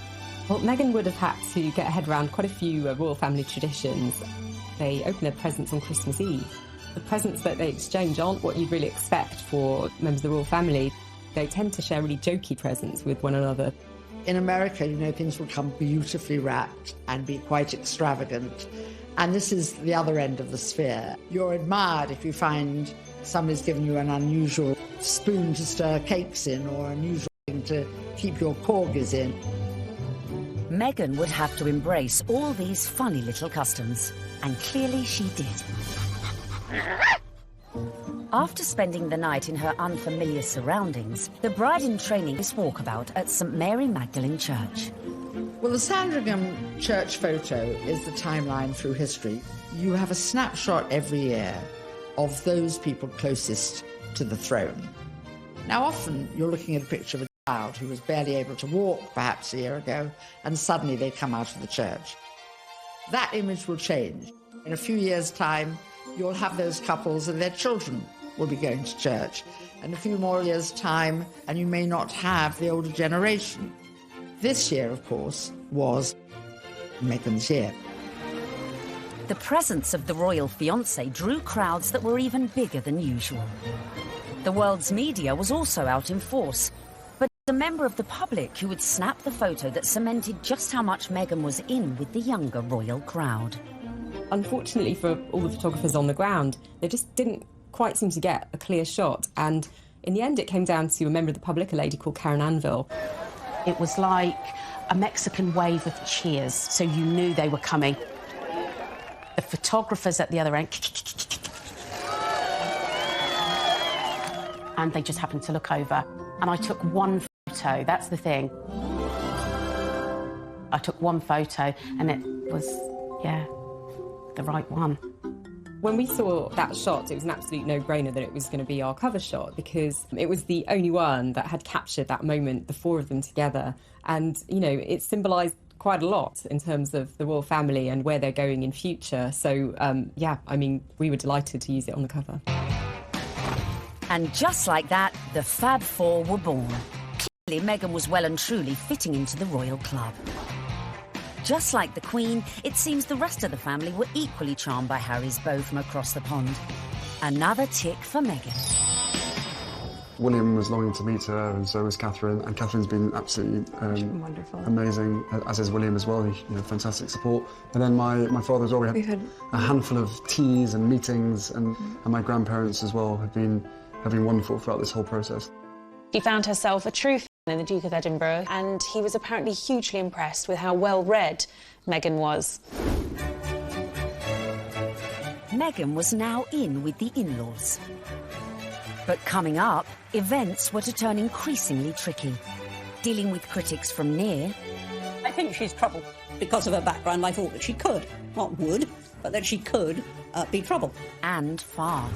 Well, Meghan would have had to get her head around quite a few royal family traditions. They open their presents on Christmas Eve. The presents that they exchange aren't what you'd really expect for members of the royal family. They tend to share really jokey presents with one another. In America, things will come beautifully wrapped and be quite extravagant. And this is the other end of the sphere. You're admired if you find somebody's given you an unusual spoon to stir cakes in or unusual thing to keep your corgis in. Meghan would have to embrace all these funny little customs, and clearly she did. After spending the night in her unfamiliar surroundings, the bride-in-training is walkabout at St Mary Magdalene Church. Well, the Sandringham church photo is the timeline through history. You have a snapshot every year of those people closest to the throne. Now, often you're looking at a picture of a child who was barely able to walk perhaps a year ago, and suddenly they come out of the church. That image will change. In a few years' time, you'll have those couples and their children will be going to church. In a few more years' time, and you may not have the older generation. This year, of course, was Meghan's year. The presence of the royal fiancé drew crowds that were even bigger than usual. The world's media was also out in force, but a member of the public who would snap the photo that cemented just how much Meghan was in with the younger royal crowd. Unfortunately for all the photographers on the ground, they just didn't quite seem to get a clear shot, and in the end it came down to a member of the public, a lady called Karen Anvil. It was like a Mexican wave of cheers, so you knew they were coming. The photographers at the other end, and they just happened to look over, and I took one photo. That's the thing. I took one photo, and it was, the right one. When we saw that shot, it was an absolute no-brainer that it was going to be our cover shot, because it was the only one that had captured that moment, the four of them together. And, it symbolised quite a lot in terms of the royal family and where they're going in future. So, we were delighted to use it on the cover. And just like that, the Fab Four were born. Meghan was well and truly fitting into the royal club. Just like the Queen, it seems the rest of the family were equally charmed by Harry's beau from across the pond. Another tick for Meghan. William was longing to meet her, and so was Catherine. And Catherine's been absolutely wonderful, amazing, as is William as well. Fantastic support. And then my father as well. We had a handful of teas and meetings, and my grandparents as well have been wonderful throughout this whole process. She found herself a true fan in the Duke of Edinburgh, and he was apparently hugely impressed with how well-read Meghan was. Meghan was now in with the in-laws. But coming up, events were to turn increasingly tricky. Dealing with critics from near... I think she's trouble. Because of her background, I thought that she could, not would, but that she could be trouble. And far.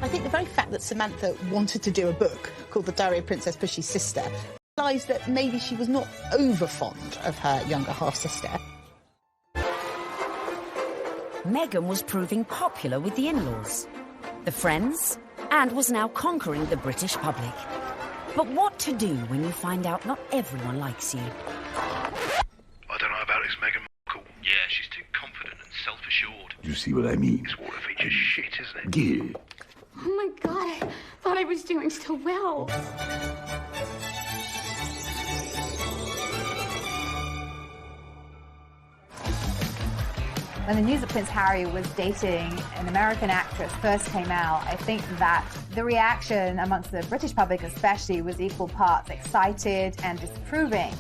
I think the very fact that Samantha wanted to do a book called The Diary of Princess Pushy's Sister implies that maybe she was not over-fond of her younger half-sister. Meghan was proving popular with the in-laws, the friends, and was now conquering the British public. But what to do when you find out not everyone likes you? I don't know about this Meghan Markle. Yeah, she's too confident and self-assured. You see what I mean? This water feature's shit, isn't it? Yeah. Oh my God, I thought I was doing so well. When the news that Prince Harry was dating an American actress first came out, I think that the reaction amongst the British public especially was equal parts excited and disapproving,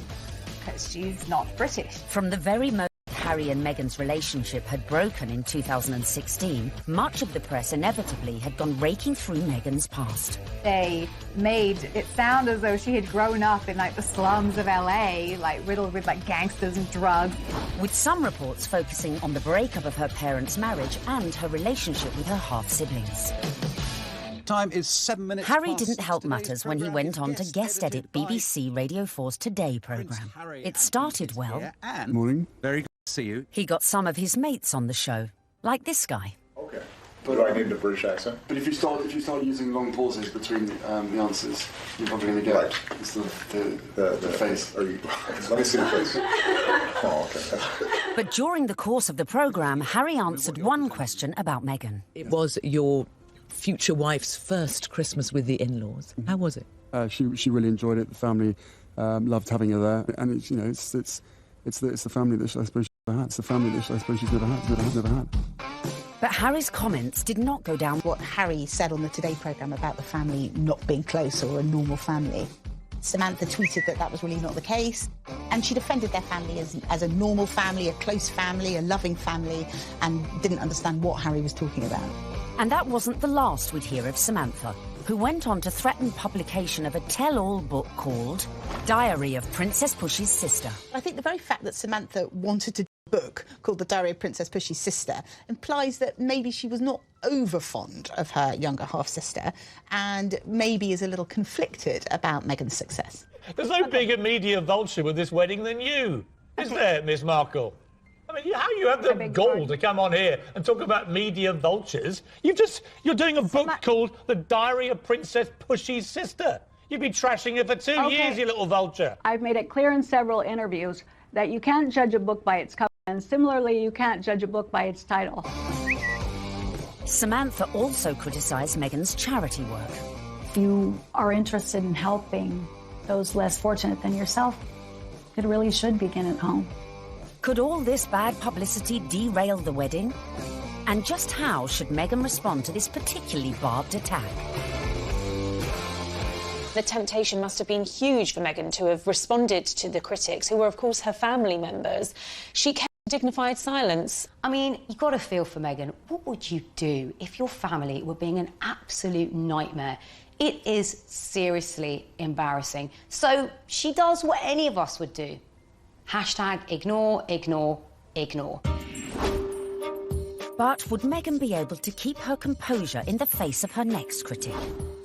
because she's not British. From the very moment Harry and Meghan's relationship had broken in 2016, much of the press inevitably had gone raking through Meghan's past. They made it sound as though she had grown up in the slums of LA, riddled with gangsters and drugs. With some reports focusing on the breakup of her parents' marriage and her relationship with her half-siblings. Time is 7 minutes Harry past didn't help matters when he went on to guest edit BBC Radio 4's Today programme. It started well. Morning. Very good to see you. He got some of his mates on the show, like this guy. Okay. But do I need the British accent? But if you start using long pauses between the answers, you're probably going to get it's the face. Let me see the face. Oh, okay. But during the course of the programme, Harry answered one question about Meghan. It was your future wife's first Christmas with the in-laws. How was it? She really enjoyed it. The family loved having her there, and it's the family that I suppose she's never had. It's the family that I suppose she's never had. But Harry's comments did not go down. What Harry said on the Today programme about the family not being close or a normal family. Samantha tweeted that was really not the case, and she defended their family as a normal family, a close family, a loving family, and didn't understand what Harry was talking about. And that wasn't the last we'd hear of Samantha, who went on to threaten publication of a tell-all book called Diary of Princess Pushy's Sister. I think the very fact that Samantha wanted to do a book called The Diary of Princess Pushy's Sister implies that maybe she was not over-fond of her younger half-sister and maybe is a little conflicted about Meghan's success. There's no bigger media vulture with this wedding than you, is there, Miss Markle? I mean, how you have the gall to come on here and talk about media vultures? You're doing a book called The Diary of Princess Pushy's Sister. You've been trashing her for 2 years, you little vulture. I've made it clear in several interviews that you can't judge a book by its cover, and similarly, you can't judge a book by its title. Samantha also criticised Meghan's charity work. If you are interested in helping those less fortunate than yourself, it really should begin at home. Could all this bad publicity derail the wedding? And just how should Meghan respond to this particularly barbed attack? The temptation must have been huge for Meghan to have responded to the critics, who were, of course, her family members. She kept dignified silence. I mean, you've got to feel for Meghan. What would you do if your family were being an absolute nightmare? It is seriously embarrassing. So she does what any of us would do. Hashtag ignore, ignore, ignore. But would Meghan be able to keep her composure in the face of her next critic?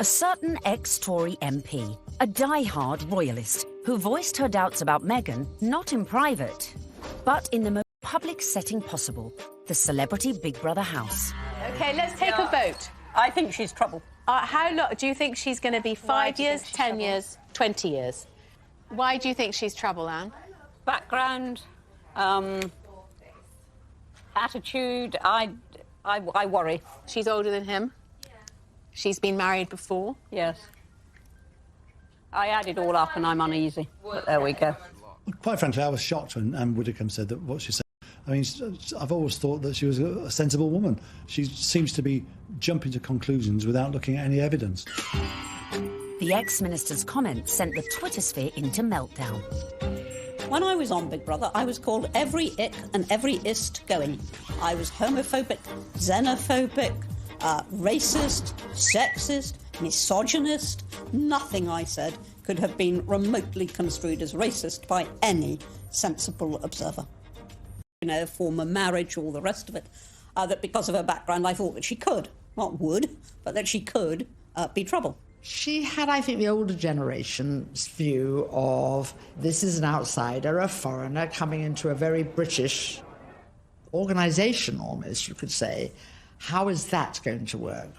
A certain ex-Tory MP, a die-hard royalist, who voiced her doubts about Meghan, not in private, but in the most public setting possible, the celebrity Big Brother house. OK, let's take a vote. I think she's trouble. How long do you think she's going to be? 5 years, 10 years, 20 years? Why do you think she's trouble, Anne? Background, attitude, I worry. She's older than him. She's been married before. Yes. I add it all up and I'm uneasy, but there we go. Quite frankly, I was shocked when Anne Widdecombe said that what she said. I mean, I've always thought that she was a sensible woman. She seems to be jumping to conclusions without looking at any evidence. The ex-minister's comments sent the Twitter sphere into meltdown. When I was on Big Brother, I was called every ick and every ist going. I was homophobic, xenophobic, racist, sexist, misogynist. Nothing I said could have been remotely construed as racist by any sensible observer. You know, former marriage, all the rest of it, that because of her background, I thought that she could, not would, but that she could be trouble. She had, I think, the older generation's view of this is an outsider, a foreigner coming into a very British organisation, almost, you could say. How is that going to work?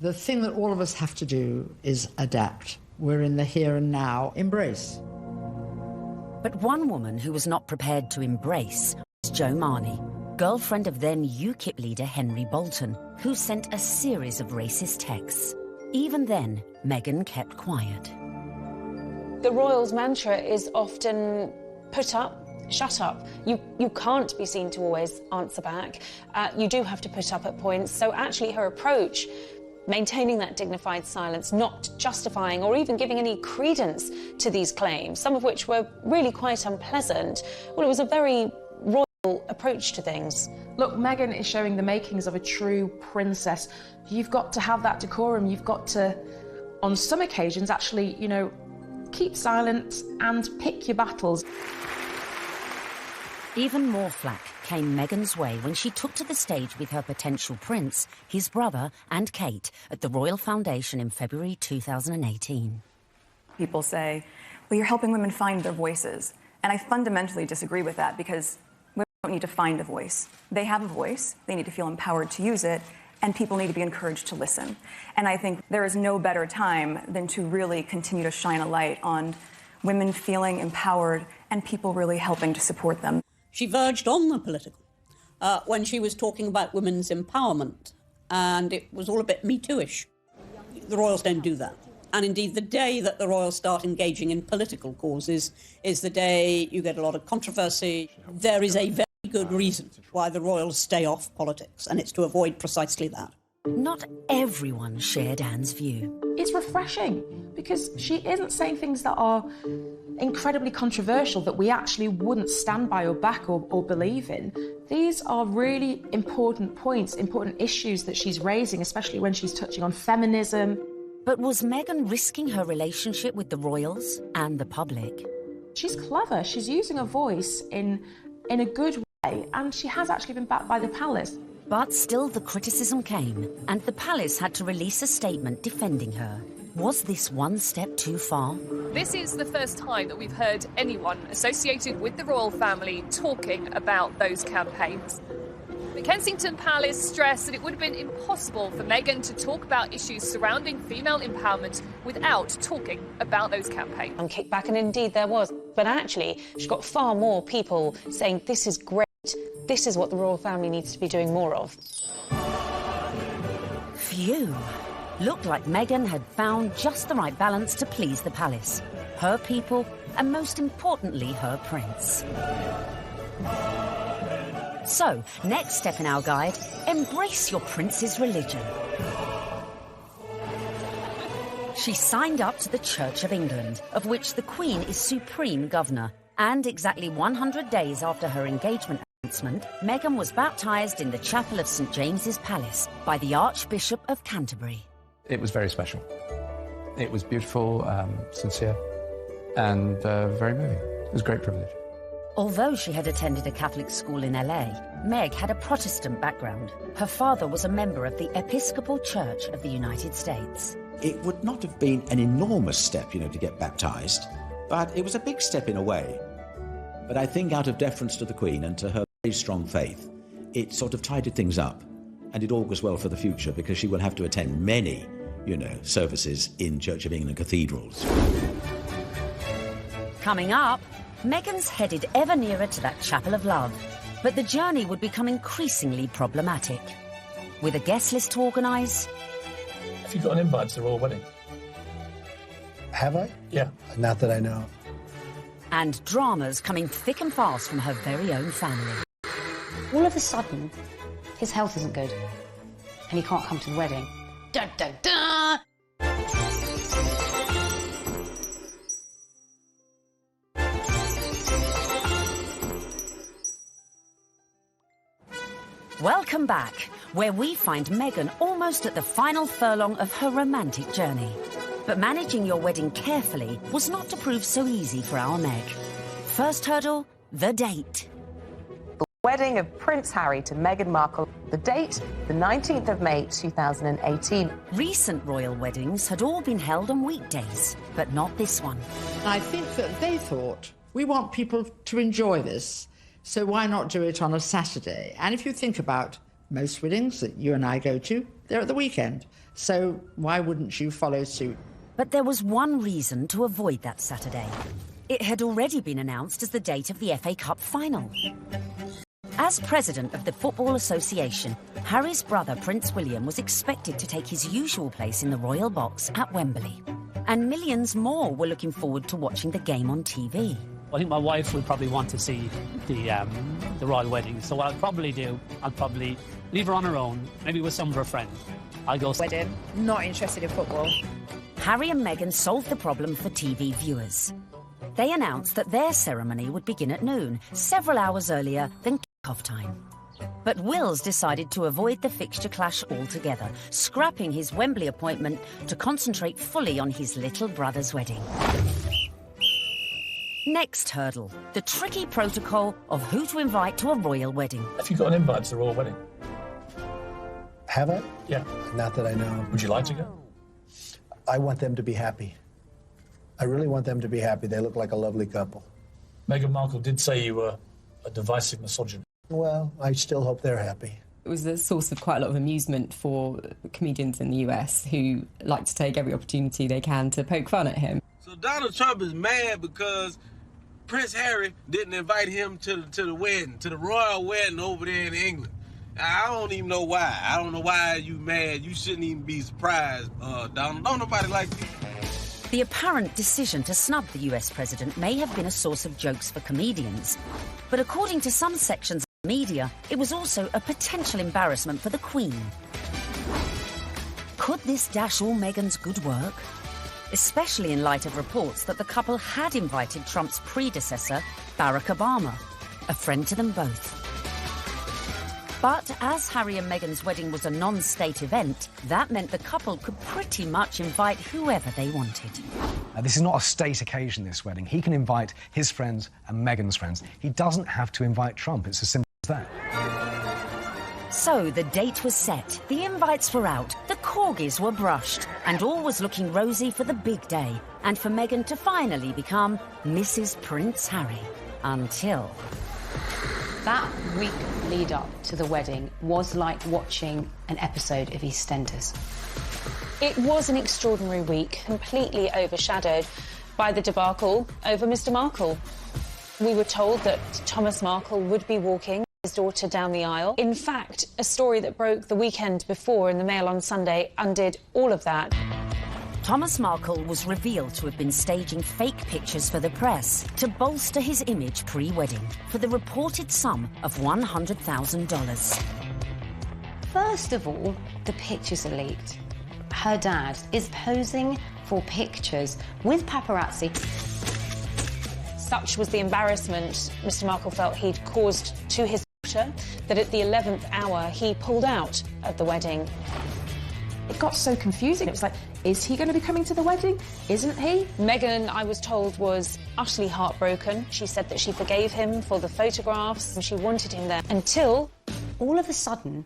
The thing that all of us have to do is adapt. We're in the here and now. Embrace. But one woman who was not prepared to embrace was Jo Marnie, girlfriend of then UKIP leader Henry Bolton, who sent a series of racist texts. Even then, Meghan kept quiet. The royals' mantra is often put up, shut up. You can't be seen to always answer back. You do have to put up at points. So actually her approach, maintaining that dignified silence, not justifying or even giving any credence to these claims, some of which were really quite unpleasant, well, it was a very royal approach to things. Look, Meghan is showing the makings of a true princess. You've got to have that decorum. You've got to, on some occasions, actually, you know, keep silent and pick your battles. Even more flack came Meghan's way when she took to the stage with her potential prince, his brother and Kate at the Royal Foundation in February 2018. People say, well, you're helping women find their voices. And I fundamentally disagree with that because women don't need to find a voice. They have a voice. They need to feel empowered to use it. And people need to be encouraged to listen. And I think there is no better time than to really continue to shine a light on women feeling empowered and people really helping to support them. She verged on the political when she was talking about women's empowerment, and it was all a bit Me Too-ish. The royals don't do that. And indeed, the day that the royals start engaging in political causes is the day you get a lot of controversy. There is a very good reason why the royals stay off politics, and it's to avoid precisely that. Not everyone shared Anne's view. It's refreshing because she isn't saying things that are incredibly controversial that we actually wouldn't stand by or back or believe in. These are really important points, important issues that she's raising, especially when she's touching on feminism. But was Meghan risking her relationship with the royals and the public? She's clever. She's using her voice in a good way, and she has actually been backed by the palace. But still the criticism came, and the palace had to release a statement defending her. Was this one step too far? This is the first time that we've heard anyone associated with the royal family talking about those campaigns. The Kensington Palace stressed that it would have been impossible for Meghan to talk about issues surrounding female empowerment without talking about those campaigns. And kickback, and indeed there was. But actually, she got far more people saying this is great. This is what the royal family needs to be doing more of. Phew. Looked like Meghan had found just the right balance to please the palace, her people, and most importantly, her prince. So, next step in our guide, embrace your prince's religion. She signed up to the Church of England, of which the Queen is supreme governor, and exactly 100 days after her engagement announcement, Meghan was baptised in the chapel of St James's Palace by the Archbishop of Canterbury. It was very special. It was beautiful, sincere, and very moving. It was a great privilege. Although she had attended a Catholic school in LA, Meg had a Protestant background. Her father was a member of the Episcopal Church of the United States. It would not have been an enormous step, to get baptised, but it was a big step in a way. But I think out of deference to the Queen and to her very strong faith, it sort of tidied things up, and it augurs well for the future because she will have to attend many, services in Church of England cathedrals. Coming up, Meghan's headed ever nearer to that chapel of love, but the journey would become increasingly problematic. With a guest list to organise... Have you got an invite to the royal wedding? Have I? Yeah. Not that I know. And dramas coming thick and fast from her very own family. All of a sudden, his health isn't good, and he can't come to the wedding. Dun, dun, dun! Welcome back, where we find Meghan almost at the final furlong of her romantic journey. But managing your wedding carefully was not to prove so easy for our Meg. First hurdle, the date. The wedding of Prince Harry to Meghan Markle. The date, the 19th of May 2018. Recent royal weddings had all been held on weekdays, but not this one. I think that they thought, we want people to enjoy this, so why not do it on a Saturday? And if you think about most weddings that you and I go to, they're at the weekend. So why wouldn't you follow suit? But there was one reason to avoid that Saturday. It had already been announced as the date of the FA Cup final. As president of the Football Association, Harry's brother Prince William was expected to take his usual place in the royal box at Wembley. And millions more were looking forward to watching the game on TV. I think my wife would probably want to see the royal wedding. So what I'll probably do, I'll probably leave her on her own, maybe with some of her friends. I'll go... Wedding, not interested in football. Harry and Meghan solved the problem for TV viewers. They announced that their ceremony would begin at noon, several hours earlier than kick-off time. But Wills decided to avoid the fixture clash altogether, scrapping his Wembley appointment to concentrate fully on his little brother's wedding. Next hurdle, the tricky protocol of who to invite to a royal wedding. Have you got an invite to the royal wedding? Have I? Yeah. Not that I know. Would you like to go? I want them to be happy. I really want them to be happy. They look like a lovely couple. Meghan Markle did say you were a divisive misogynist. Well, I still hope they're happy. It was a source of quite a lot of amusement for comedians in the US who like to take every opportunity they can to poke fun at him. So Donald Trump is mad because Prince Harry didn't invite him to the wedding, to the royal wedding over there in England. I don't even know why. I don't know why you mad. You shouldn't even be surprised, Donald. Don't nobody like you. The apparent decision to snub the US president may have been a source of jokes for comedians. But according to some sections of the media, it was also a potential embarrassment for the Queen. Could this dash all Meghan's good work? Especially in light of reports that the couple had invited Trump's predecessor, Barack Obama, a friend to them both. But as Harry and Meghan's wedding was a non-state event, that meant the couple could pretty much invite whoever they wanted. This is not a state occasion, this wedding. He can invite his friends and Meghan's friends. He doesn't have to invite Trump. It's as simple as that. So the date was set, the invites were out, the corgis were brushed, and all was looking rosy for the big day, and for Meghan to finally become Mrs. Prince Harry. Until... That week lead up to the wedding was like watching an episode of EastEnders. It was an extraordinary week, completely overshadowed by the debacle over Mr. Markle. We were told that Thomas Markle would be walking his daughter down the aisle. In fact, a story that broke the weekend before in the Mail on Sunday undid all of that. Thomas Markle was revealed to have been staging fake pictures for the press to bolster his image pre-wedding for the reported sum of $100,000. First of all, the pictures are leaked. Her dad is posing for pictures with paparazzi. Such was the embarrassment Mr. Markle felt he'd caused to his daughter that at the 11th hour he pulled out of the wedding. It got so confusing. It was like, is he going to be coming to the wedding? Isn't he? Meghan, I was told, was utterly heartbroken. She said that she forgave him for the photographs and she wanted him there until... all of a sudden,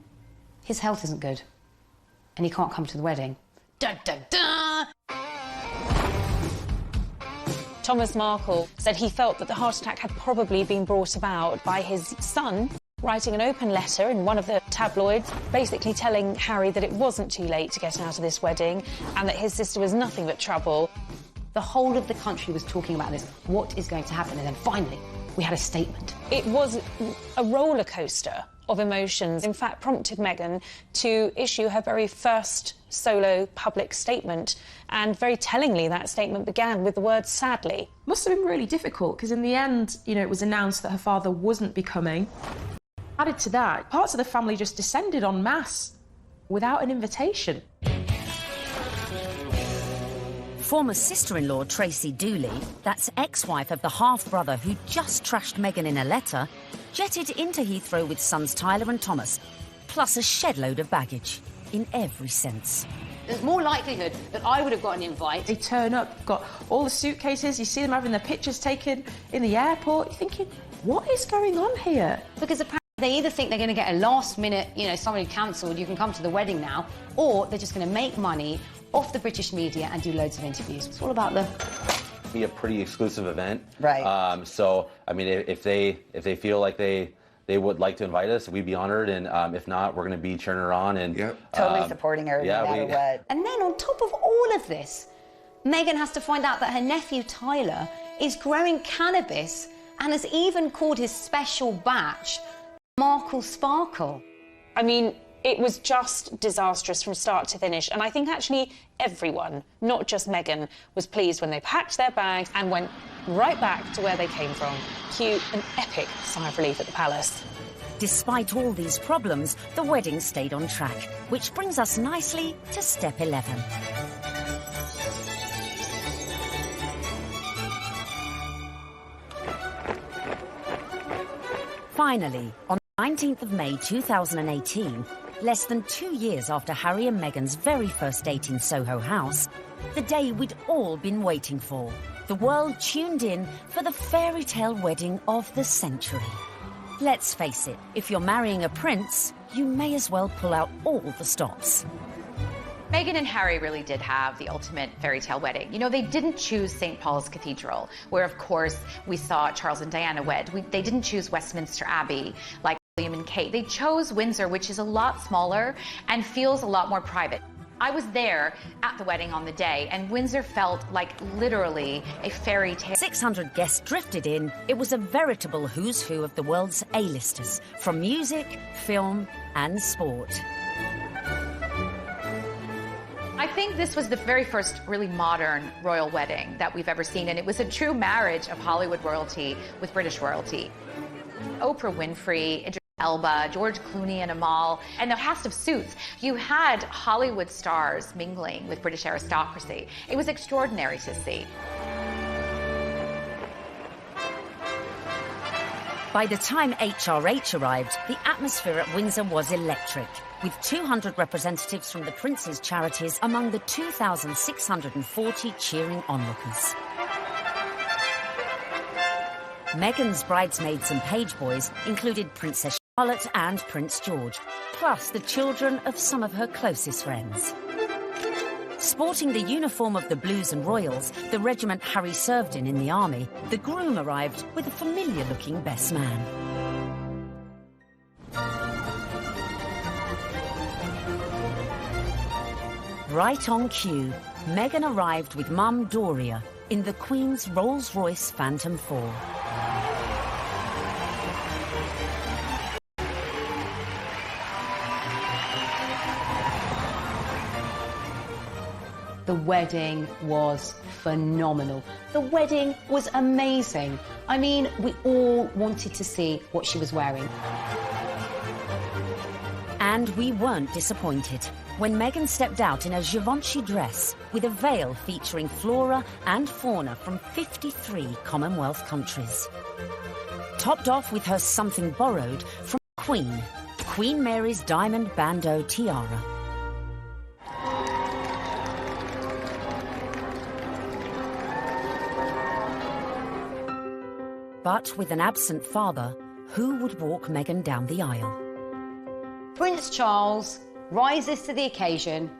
his health isn't good and he can't come to the wedding. Dun, dun, dun! Thomas Markle said he felt that the heart attack had probably been brought about by his son writing an open letter in one of the tabloids, basically telling Harry that it wasn't too late to get out of this wedding and that his sister was nothing but trouble. The whole of the country was talking about this. What is going to happen? And then finally, we had a statement. It was a roller coaster of emotions, in fact, prompted Meghan to issue her very first solo public statement. And very tellingly, that statement began with the word sadly. Must have been really difficult, because in the end, you know, it was announced that her father wasn't becoming. Added to that, parts of the family just descended en masse without an invitation. Former sister-in-law Tracy Dooley, that's ex-wife of the half-brother who just trashed Meghan in a letter, jetted into Heathrow with sons Tyler and Thomas, plus a shed load of baggage, in every sense. There's more likelihood that I would have got an invite. They turn up, got all the suitcases, you see them having their pictures taken in the airport, you're thinking, what is going on here? Because apparently they either think they're going to get a last-minute, you know, somebody cancelled, you can come to the wedding now, or they're just going to make money off the British media and do loads of interviews. It's all about the... Be a pretty exclusive event. Right. So, I mean, if they feel like they would like to invite us, we'd be honored, and if not, we're going to be cheering her on and Totally supporting her, no matter what. And then on top of all of this, Meghan has to find out that her nephew Tyler is growing cannabis and has even called his special batch Markle Sparkle. I mean, it was just disastrous from start to finish, and I think actually everyone, not just Meghan, was pleased when they packed their bags and went right back to where they came from. Cue an epic sigh of relief at the palace. Despite all these problems, the wedding stayed on track, which brings us nicely to step 11. Finally, on the 19th of May 2018, less than 2 years after Harry and Meghan's very first date in Soho House, the day we'd all been waiting for. The world tuned in for the fairy tale wedding of the century. Let's face it, if you're marrying a prince, you may as well pull out all the stops. Meghan and Harry really did have the ultimate fairy tale wedding. You know, they didn't choose St. Paul's Cathedral, where, of course, we saw Charles and Diana wed. They didn't choose Westminster Abbey, like William and Kate. They chose Windsor, which is a lot smaller and feels a lot more private. I was there at the wedding on the day, and Windsor felt like literally a fairy tale. 600 guests drifted in. It was a veritable who's who of the world's A-listers, from music, film, and sport. I think this was the very first really modern royal wedding that we've ever seen, and it was a true marriage of Hollywood royalty with British royalty. Oprah Winfrey, Idris Elba, George Clooney and Amal, and the cast of Suits. You had Hollywood stars mingling with British aristocracy. It was extraordinary to see. By the time HRH arrived, the atmosphere at Windsor was electric, with 200 representatives from the Prince's charities among the 2,640 cheering onlookers. Meghan's bridesmaids and page boys included Princess Charlotte and Prince George, plus the children of some of her closest friends. Sporting the uniform of the Blues and Royals, the regiment Harry served in the army, the groom arrived with a familiar-looking best man. Right on cue, Meghan arrived with Mum Doria in the Queen's Rolls-Royce Phantom 4. The wedding was phenomenal. The wedding was amazing. I mean, we all wanted to see what she was wearing. And we weren't disappointed when Meghan stepped out in a Givenchy dress with a veil featuring flora and fauna from 53 Commonwealth countries. Topped off with her something borrowed from Queen Mary's diamond bandeau tiara. But with an absent father, who would walk Meghan down the aisle? Prince Charles rises to the occasion.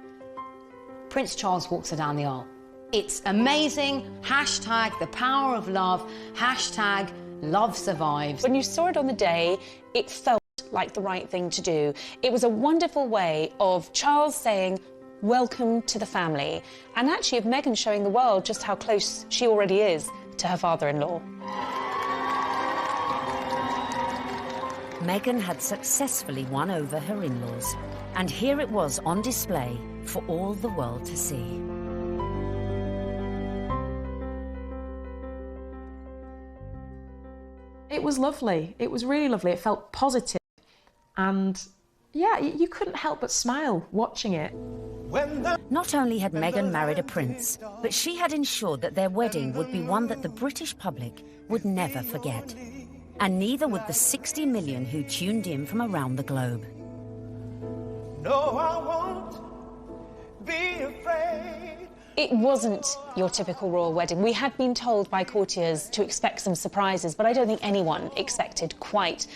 Prince Charles walks her down the aisle. It's amazing. Hashtag the power of love. Hashtag love survives. When you saw it on the day, it felt like the right thing to do. It was a wonderful way of Charles saying, welcome to the family, and actually of Meghan showing the world just how close she already is to her father-in-law. Meghan had successfully won over her in-laws, and here it was on display for all the world to see. It was lovely. It was really lovely. It felt positive. And yeah, you couldn't help but smile watching it. Not only had Meghan married a prince, but she had ensured that their wedding would be one that the British public would never forget. And neither would the 60 million who tuned in from around the globe. No, I won't be afraid. It wasn't your typical royal wedding. We had been told by courtiers to expect some surprises, but I don't think anyone expected quite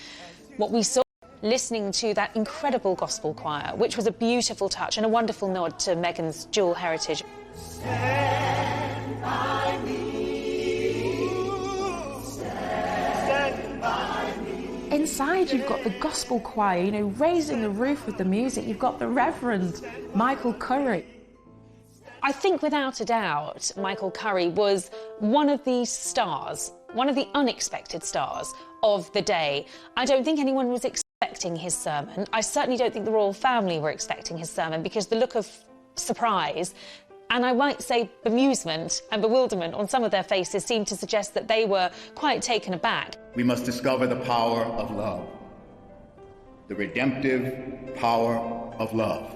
what we saw. Listening to that incredible gospel choir, which was a beautiful touch and a wonderful nod to Meghan's dual heritage. Stand by me. Stand by me. Inside, you've got the gospel choir, you know, raising the roof with the music. You've got the Reverend Michael Curry. I think without a doubt, Michael Curry was one of the stars, one of the unexpected stars of the day. I don't think anyone was expecting his sermon. I certainly don't think the royal family were expecting his sermon, because the look of surprise, and I might say bemusement and bewilderment on some of their faces, seemed to suggest that they were quite taken aback. We must discover the power of love, the redemptive power of love.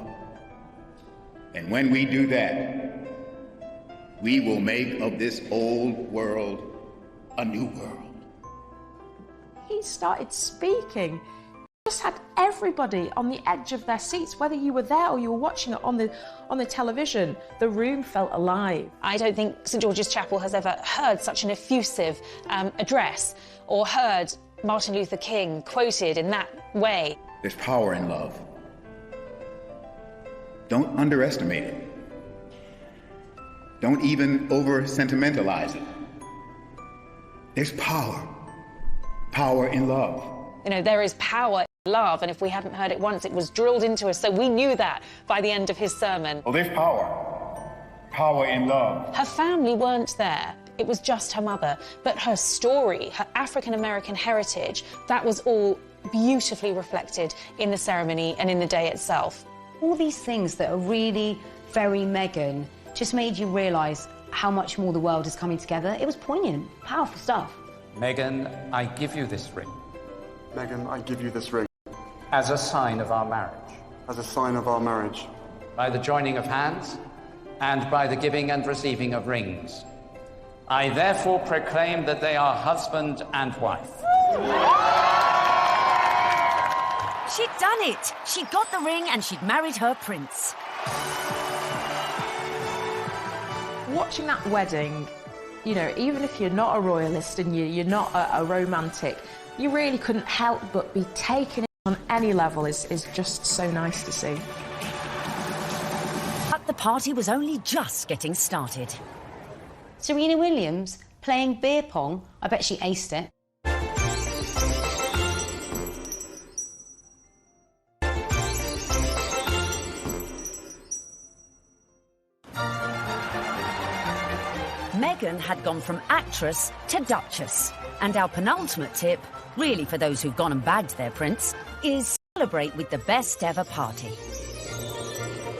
And when we do that, we will make of this old world a new world. He started speaking. Just had everybody on the edge of their seats, whether you were there or you were watching it on the television. The room felt alive. I don't think St George's Chapel has ever heard such an effusive address, or heard Martin Luther King quoted in that way. There's power in love. Don't underestimate it. Don't even over-sentimentalize it. There's power in love. You know, there is power in love, and if we hadn't heard it once, it was drilled into us, so we knew that by the end of his sermon. Well, there's power in love. Her family weren't there. It was just her mother. But her story, her African-American heritage, that was all beautifully reflected in the ceremony and in the day itself. All these things that are really very Meghan just made you realise how much more the world is coming together. It was poignant, powerful stuff. Meghan, I give you this ring. Meghan, I give you this ring. As a sign of our marriage. As a sign of our marriage. By the joining of hands, and by the giving and receiving of rings. I therefore proclaim that they are husband and wife. She'd done it. She'd got the ring and she'd married her prince. Watching that wedding, you know, even if you're not a royalist and you're not a romantic, you really couldn't help but be taken in on any level. Is just so nice to see. But the party was only just getting started. Serena Williams playing beer pong. I bet she aced it. Meghan had gone from actress to duchess. And our penultimate tip, really for those who've gone and bagged their prince, is celebrate with the best ever party.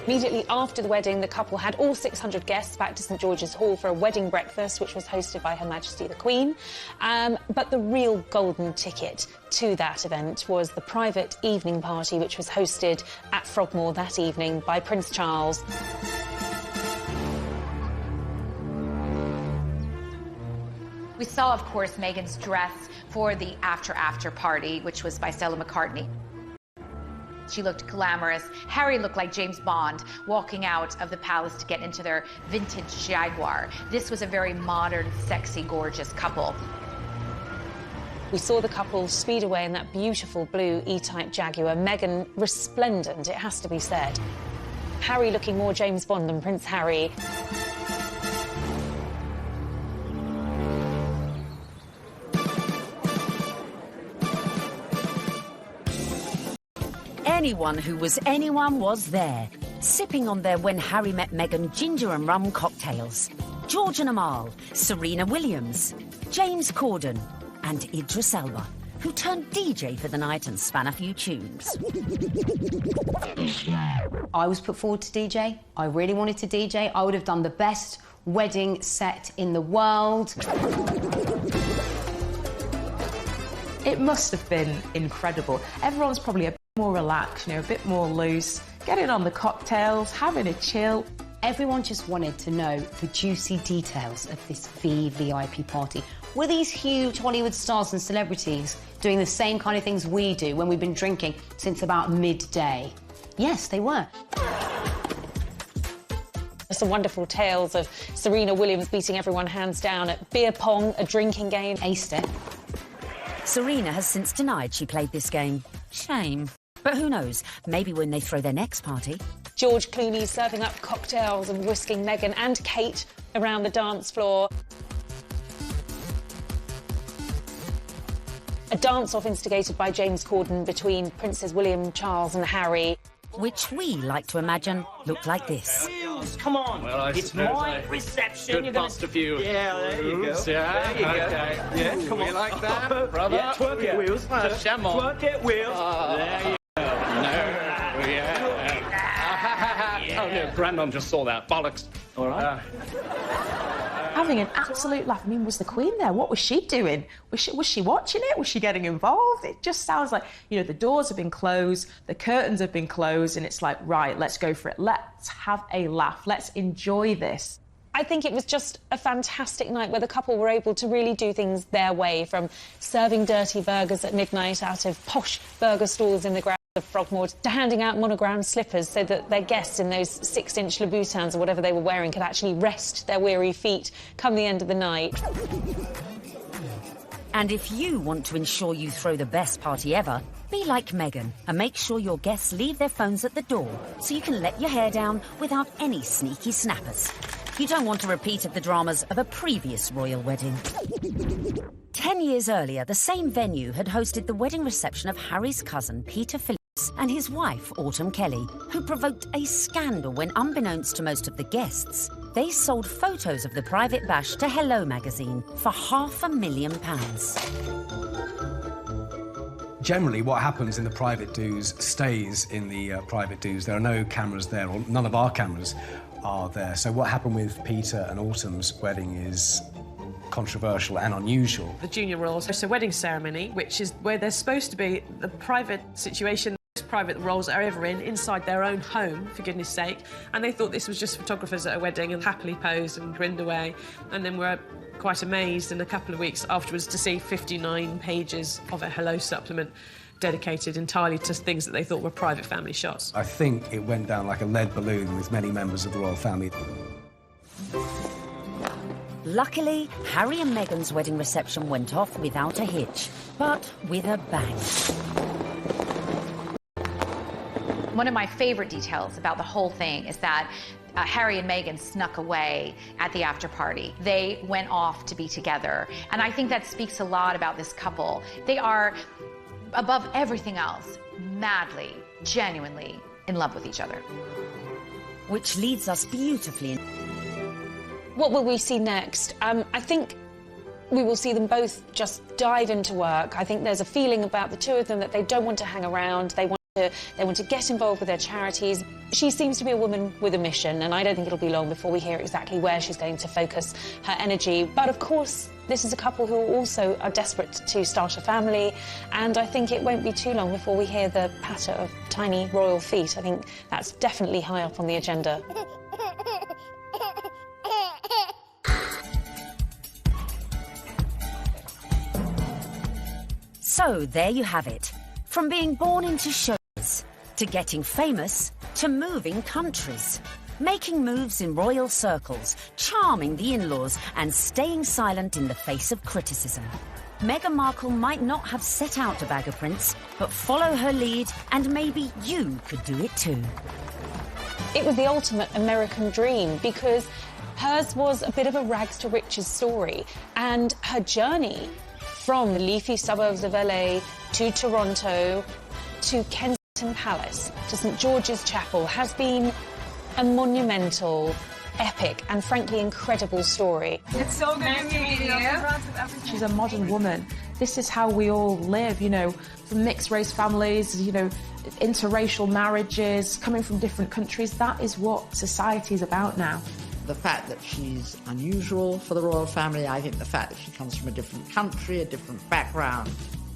Immediately after the wedding, the couple had all 600 guests back to St George's Hall for a wedding breakfast, which was hosted by Her Majesty the Queen. But the real golden ticket to that event was the private evening party, which was hosted at Frogmore that evening by Prince Charles. We saw, of course, Meghan's dress for the after party, which was by Stella McCartney. She looked glamorous. Harry looked like James Bond walking out of the palace to get into their vintage Jaguar. This was a very modern, sexy, gorgeous couple. We saw the couple speed away in that beautiful blue E-Type Jaguar. Meghan resplendent, it has to be said. Harry looking more James Bond than Prince Harry. Anyone who was anyone was there. sipping on their When Harry Met Meghan ginger and rum cocktails. George and Amal, Serena Williams, James Corden and Idris Elba, who turned DJ for the night and span a few tunes. I was put forward to DJ. I really wanted to DJ. I would have done the best wedding set in the world. It must have been incredible. Everyone's probably a bit more relaxed, you know, a bit more loose, getting on the cocktails, having a chill. Everyone just wanted to know the juicy details of this VVIP party. Were these huge Hollywood stars and celebrities doing the same kind of things we do when we've been drinking since about midday? Yes, they were. Some wonderful tales of Serena Williams beating everyone hands down at beer pong, a drinking game. Aced it. Serena has since denied she played this game. Shame. But who knows, maybe when they throw their next party. George Clooney serving up cocktails and whisking Meghan and Kate around the dance floor. A dance-off instigated by James Corden between Princes William, Charles and Harry. Which we like to imagine looked like this. Come on, well, it's my reception. Good bust a few. Yeah, there you go. Yeah, there you go. Okay. Yeah, come on. You like that, brother? Yeah, twerk it, Wheels. Just jam on. Twerk it, Wheels. There you go. No, yeah. Oh, no, Brandon just saw that. Bollocks. All right. Having an absolute laugh. I mean, was the Queen there? What was she doing? Was she watching it? Was she getting involved? It just sounds like, you know, the doors have been closed, the curtains have been closed, and it's like, right, let's go for it. Let's have a laugh. Let's enjoy this. I think it was just a fantastic night where the couple were able to really do things their way, from serving dirty burgers at midnight out of posh burger stalls in the grounds of Frogmore to handing out monogrammed slippers so that their guests in those 6-inch Louboutins or whatever they were wearing could actually rest their weary feet come the end of the night. And if you want to ensure you throw the best party ever, be like Meghan and make sure your guests leave their phones at the door so you can let your hair down without any sneaky snappers. You don't want a repeat of the dramas of a previous royal wedding. 10 years earlier, the same venue had hosted the wedding reception of Harry's cousin, Peter Phillips, and his wife, Autumn Kelly, who provoked a scandal when, unbeknownst to most of the guests, they sold photos of the private bash to Hello magazine for £500,000. Generally, what happens in the private do's stays in the private do's. There are no cameras there, or none of our cameras are there. So what happened with Peter and Autumn's wedding is controversial and unusual. The junior royals host a wedding ceremony, which is where they're supposed to be the private situation, the most private the royals are ever in, inside their own home, for goodness sake. And they thought this was just photographers at a wedding and happily posed and grinned away. And then were quite amazed in a couple of weeks afterwards to see 59 pages of a Hello supplement dedicated entirely to things that they thought were private family shots. I think it went down like a lead balloon with many members of the royal family. Luckily, Harry and Meghan's wedding reception went off without a hitch, but with a bang. One of my favourite details about the whole thing is that Harry and Meghan snuck away at the after party. They went off to be together. And I think that speaks a lot about this couple. They are, above everything else, madly, genuinely in love with each other. Which leads us beautifully. What will we see next? I think we will see them both just dive into work. I think there's a feeling about the two of them that they don't want to hang around. They want to get involved with their charities. She seems to be a woman with a mission, and I don't think it'll be long before we hear exactly where she's going to focus her energy. But of course, this is a couple who also are desperate to start a family, and I think it won't be too long before we hear the patter of tiny royal feet. I think that's definitely high up on the agenda. So there you have it. From being born into shows, to getting famous, to moving countries. Making moves in royal circles, charming the in-laws, and staying silent in the face of criticism. Meghan Markle might not have set out to bag a prince, but follow her lead, and maybe you could do it too. It was the ultimate American dream, because hers was a bit of a rags to riches story, and her journey from the leafy suburbs of LA to Toronto to Kensington Palace to St George's Chapel has been A monumental, epic and frankly incredible story. It's so good to meet you. She's a modern woman. This is how we all live, you know, from mixed race families, you know, interracial marriages, coming from different countries. That is what society is about now. The fact that she's unusual for the royal family, I think the fact that she comes from a different country, a different background,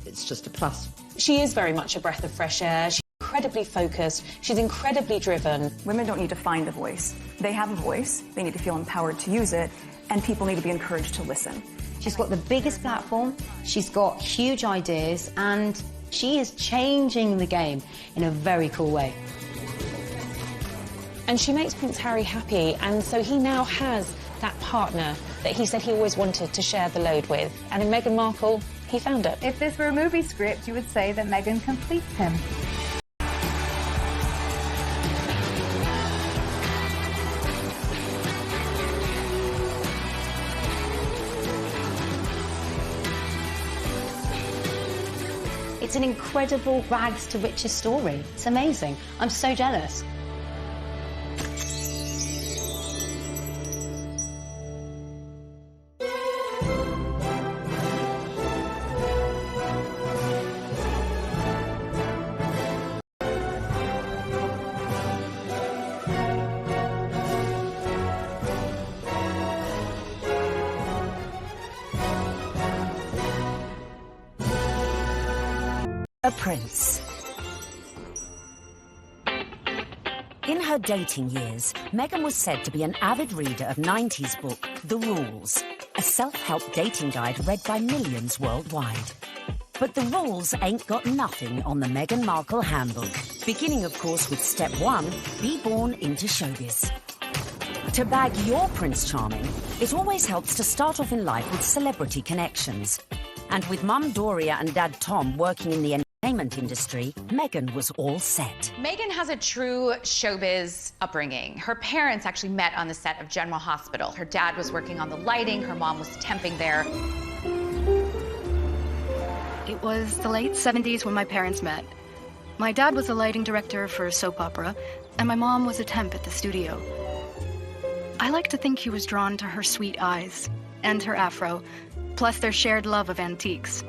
it's just a plus. She is very much a breath of fresh air. She's incredibly focused. She's incredibly driven. Women don't need to find a voice. They have a voice. They need to feel empowered to use it, and people need to be encouraged to listen. She's got the biggest platform, she's got huge ideas, and she is changing the game in a very cool way. And she makes Prince Harry happy, and so he now has that partner that he said he always wanted to share the load with. And in Meghan Markle, he found it. If this were a movie script, you would say that Meghan completes him. It's an incredible rags to riches story. It's amazing. I'm so jealous. A prince. In her dating years, Meghan was said to be an avid reader of 90s book, The Rules, a self-help dating guide read by millions worldwide. But the rules ain't got nothing on the Meghan Markle handbook, beginning, of course, with step 1, be born into showbiz. To bag your Prince Charming, it always helps to start off in life with celebrity connections. And with Mum Doria and Dad Tom working in the entertainment industry, Meghan was all set. Meghan has a true showbiz upbringing. Her parents actually met on the set of General Hospital. Her dad was working on the lighting, her mom was temping there. It was the late 70s when my parents met. My dad was a lighting director for a soap opera, and my mom was a temp at the studio. I like to think he was drawn to her sweet eyes and her afro, plus their shared love of antiques.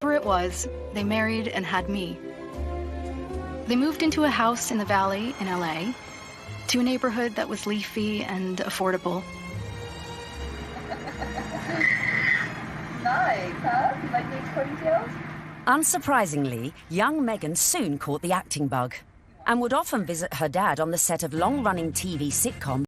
Whatever it was, they married and had me. They moved into a house in the Valley in LA, to a neighborhood that was leafy and affordable. Nice, huh? You like these ponytails? Unsurprisingly, young Meghan soon caught the acting bug and would often visit her dad on the set of long-running TV sitcom